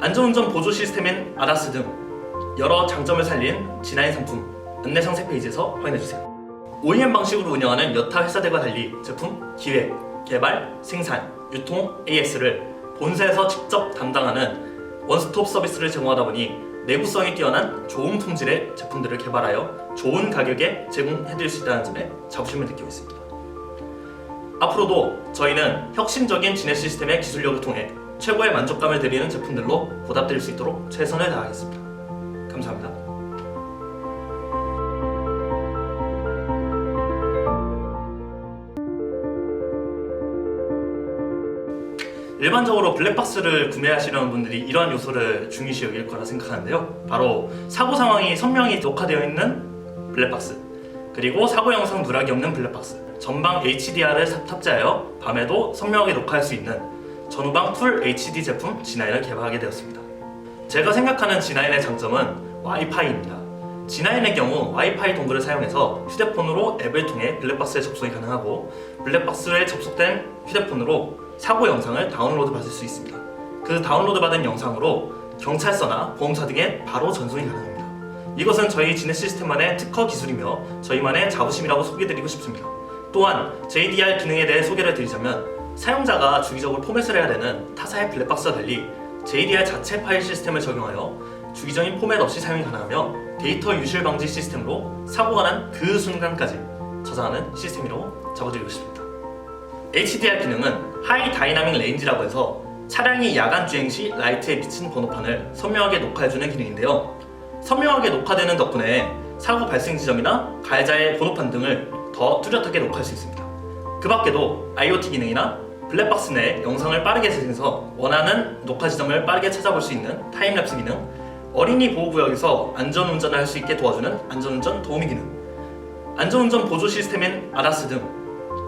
안전운전 보조 시스템인 ADAS 등 여러 장점을 살린 G9 상품 안내 상세 페이지에서 확인해주세요. OEM 방식으로 운영하는 여타 회사들과 달리 제품 기획, 개발, 생산, 유통, AS를 본사에서 직접 담당하는 원스톱 서비스를 제공하다 보니 내구성이 뛰어난 좋은 품질의 제품들을 개발하여 좋은 가격에 제공해드릴 수 있다는 점에 자부심을 느끼고 있습니다. 앞으로도 저희는 혁신적인 지넷 시스템의 기술력을 통해 최고의 만족감을 드리는 제품들로 보답드릴 수 있도록 최선을 다하겠습니다. 감사합니다. 일반적으로 블랙박스를 구매하시려는 분들이 이러한 요소를 중요시 여길 거라 생각하는데요. 바로 사고 상황이 선명히 녹화되어 있는 블랙박스, 그리고 사고 영상 누락이 없는 블랙박스, 전방 HDR을 탑재하여 밤에도 선명하게 녹화할 수 있는 전후방 풀 HD 제품 G9을 개발하게 되었습니다. 제가 생각하는 G9의 장점은 와이파이입니다. G9의 경우 와이파이 동글을 사용해서 휴대폰으로 앱을 통해 블랙박스에 접속이 가능하고 블랙박스에 접속된 휴대폰으로 사고 영상을 다운로드 받을 수 있습니다. 그 다운로드 받은 영상으로 경찰서나 보험사 등에 바로 전송이 가능합니다. 이것은 저희 지넷 시스템만의 특허 기술이며 저희만의 자부심이라고 소개드리고 싶습니다. 또한 JDR 기능에 대해 소개를 드리자면 사용자가 주기적으로 포맷을 해야 되는 타사의 블랙박스와 달리 JDR 자체 파일 시스템을 적용하여 주기적인 포맷 없이 사용이 가능하며 데이터 유실 방지 시스템으로 사고가 난 그 순간까지 저장하는 시스템이라고 잡아드리고 싶습니다. HDR 기능은 하이 다이나믹 레인지라고 해서 차량이 야간 주행 시 라이트에 비친 번호판을 선명하게 녹화해주는 기능인데요. 선명하게 녹화되는 덕분에 사고 발생 지점이나 가해자의 번호판 등을 더 뚜렷하게 녹화할 수 있습니다. 그 밖에도 IoT 기능이나 블랙박스 내 영상을 빠르게 재생해서 원하는 녹화 지점을 빠르게 찾아볼 수 있는 타임랩스 기능, 어린이 보호구역에서 안전운전을 할 수 있게 도와주는 안전운전 도우미 기능, 안전운전 보조 시스템인 ADAS 등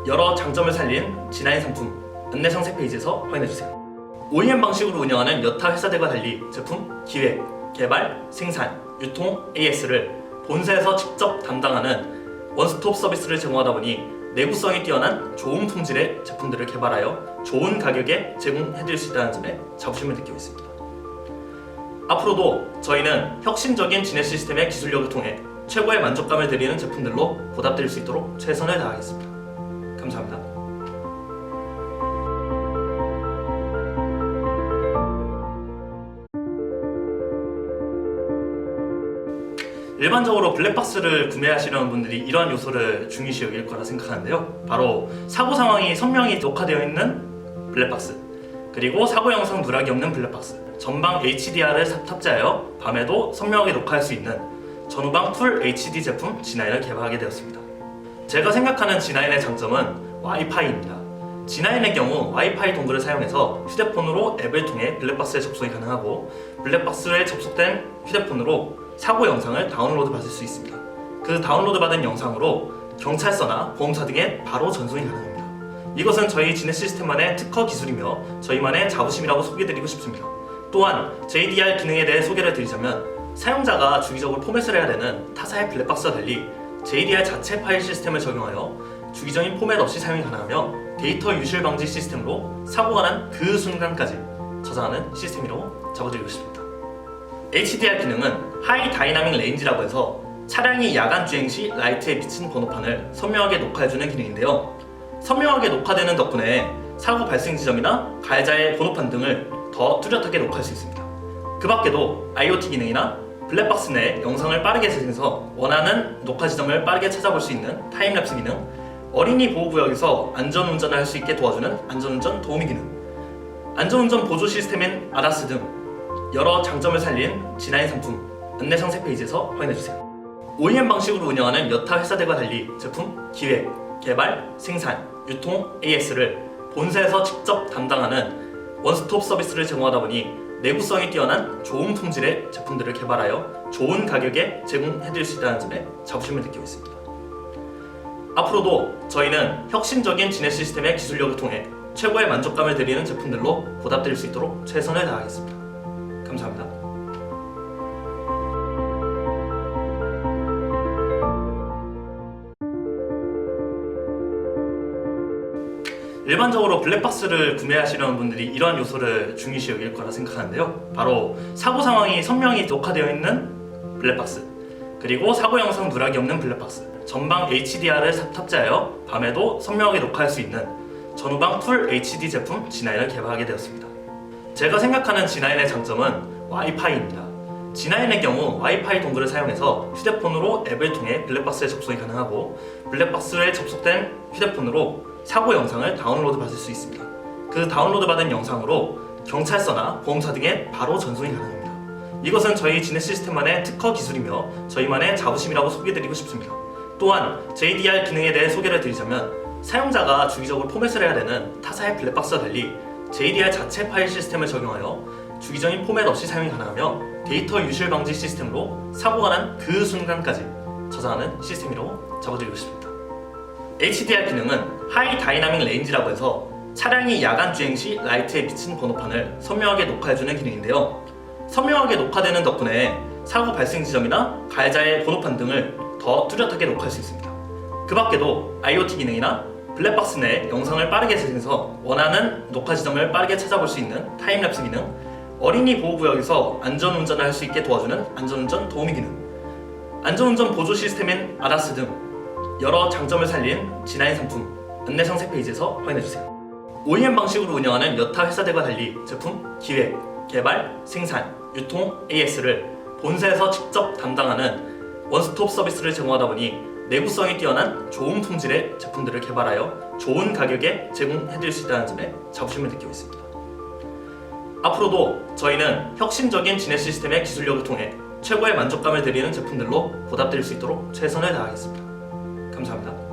여러 장점을 살린 G9 상품 안내 상세 페이지에서 확인해주세요. OEM 방식으로 운영하는 여타 회사들과 달리 제품 기획, 개발, 생산, 유통, AS를 본사에서 직접 담당하는 원스톱 서비스를 제공하다 보니 내구성이 뛰어난 좋은 품질의 제품들을 개발하여 좋은 가격에 제공해드릴 수 있다는 점에 자부심을 느끼고 있습니다. 앞으로도 저희는 혁신적인 지넷 시스템의 기술력을 통해 최고의 만족감을 드리는 제품들로 보답드릴 수 있도록 최선을 다하겠습니다. 감사합니다. 일반적으로 블랙박스를 구매하시려는 분들이 이러한 요소를 중요시 여길 거라 생각하는데요. 바로 사고 상황이 선명히 녹화되어 있는 블랙박스, 그리고 사고 영상 누락이 없는 블랙박스, 전방 HDR을 탑재하여 밤에도 선명하게 녹화할 수 있는 전후방 풀 HD 제품 G9을 개발하게 되었습니다. 제가 생각하는 G9의 장점은 와이파이입니다. G9의 경우 와이파이 동글을 사용해서 휴대폰으로 앱을 통해 블랙박스에 접속이 가능하고 블랙박스에 접속된 휴대폰으로 사고 영상을 다운로드 받을 수 있습니다. 그 다운로드 받은 영상으로 경찰서나 보험사 등에 바로 전송이 가능합니다. 이것은 저희 지넷 시스템만의 특허 기술이며 저희만의 자부심이라고 소개드리고 싶습니다. 또한 JDR 기능에 대해 소개를 드리자면 사용자가 주기적으로 포맷을 해야 되는 타사의 블랙박스와 달리 JDR 자체 파일 시스템을 적용하여 주기적인 포맷 없이 사용이 가능하며 데이터 유실 방지 시스템으로 사고가 난 그 순간까지 저장하는 시스템이라고 잡아드리고 싶습니다. HDR 기능은 하이 다이나믹 레인지라고 해서 차량이 야간 주행 시 라이트에 비친 번호판을 선명하게 녹화해주는 기능인데요. 선명하게 녹화되는 덕분에 사고 발생 지점이나 가해자의 번호판 등을 더 뚜렷하게 녹화할 수 있습니다. 그 밖에도 IoT 기능이나 블랙박스 내 영상을 빠르게 재생해서 원하는 녹화 지점을 빠르게 찾아볼 수 있는 타임랩스 기능, 어린이 보호구역에서 안전운전을 할 수 있게 도와주는 안전운전 도우미 기능, 안전운전 보조 시스템인 ADAS 등 여러 장점을 살린 G9 상품 안내 상세 페이지에서 확인해주세요. OEM 방식으로 운영하는 여타 회사들과 달리 제품 기획, 개발, 생산, 유통, AS를 본사에서 직접 담당하는 원스톱 서비스를 제공하다 보니 내구성이 뛰어난 좋은 품질의 제품들을 개발하여 좋은 가격에 제공해드릴 수 있다는 점에 자부심을 느끼고 있습니다. 앞으로도 저희는 혁신적인 지네 시스템의 기술력을 통해 최고의 만족감을 드리는 제품들로 보답드릴 수 있도록 최선을 다하겠습니다. 감사합니다. 일반적으로 블랙박스를 구매하시려는 분들이 이러한 요소를 중요시 여길 거라 생각하는데요. 바로 사고 상황이 선명히 녹화되어 있는 블랙박스, 그리고 사고 영상 누락이 없는 블랙박스, 전방 HDR을 탑재하여 밤에도 선명하게 녹화할 수 있는 전후방 풀 HD 제품 G9을 개발하게 되었습니다. 제가 생각하는 G9의 장점은 와이파이입니다. G9의 경우 와이파이 동글을 사용해서 휴대폰으로 앱을 통해 블랙박스에 접속이 가능하고, 블랙박스에 접속된 휴대폰으로 사고 영상을 다운로드 받을 수 있습니다. 그 다운로드 받은 영상으로 경찰서나 보험사 등에 바로 전송이 가능합니다. 이것은 저희 지네 시스템만의 특허 기술이며 저희만의 자부심이라고 소개드리고 싶습니다. 또한 JDR 기능에 대해 소개를 드리자면, 사용자가 주기적으로 포맷을 해야 되는 타사의 블랙박스와 달리 JDR 자체 파일 시스템을 적용하여 주기적인 포맷 없이 사용이 가능하며, 데이터 유실 방지 시스템으로 사고가 난 그 순간까지 저장하는 시스템이라고 적어드리고 싶습니다. HDR 기능은 하이 다이나믹 레인지라고 해서 차량이 야간 주행 시 라이트에 비친 번호판을 선명하게 녹화해주는 기능인데요. 선명하게 녹화되는 덕분에 사고 발생 지점이나 가해자의 번호판 등을 더 뚜렷하게 녹화할 수 있습니다. 그 밖에도 IoT 기능이나 블랙박스 내 영상을 빠르게 재생해서 원하는 녹화 지점을 빠르게 찾아볼 수 있는 타임랩스 기능, 어린이 보호구역에서 안전운전을 할 수 있게 도와주는 안전운전 도우미 기능, 안전운전 보조 시스템인 ADAS 등 여러 장점을 살린 G9 상품 안내 상세 페이지에서 확인해주세요. OEM 방식으로 운영하는 여타 회사들과 달리 제품 기획, 개발, 생산, 유통, AS를 본사에서 직접 담당하는 원스톱 서비스를 제공하다 보니 내구성이 뛰어난 좋은 품질의 제품들을 개발하여 좋은 가격에 제공해드릴 수 있다는 점에 자부심을 느끼고 있습니다. 앞으로도 저희는 혁신적인 지네 시스템의 기술력을 통해 최고의 만족감을 드리는 제품들로 보답드릴 수 있도록 최선을 다하겠습니다. 감사합니다.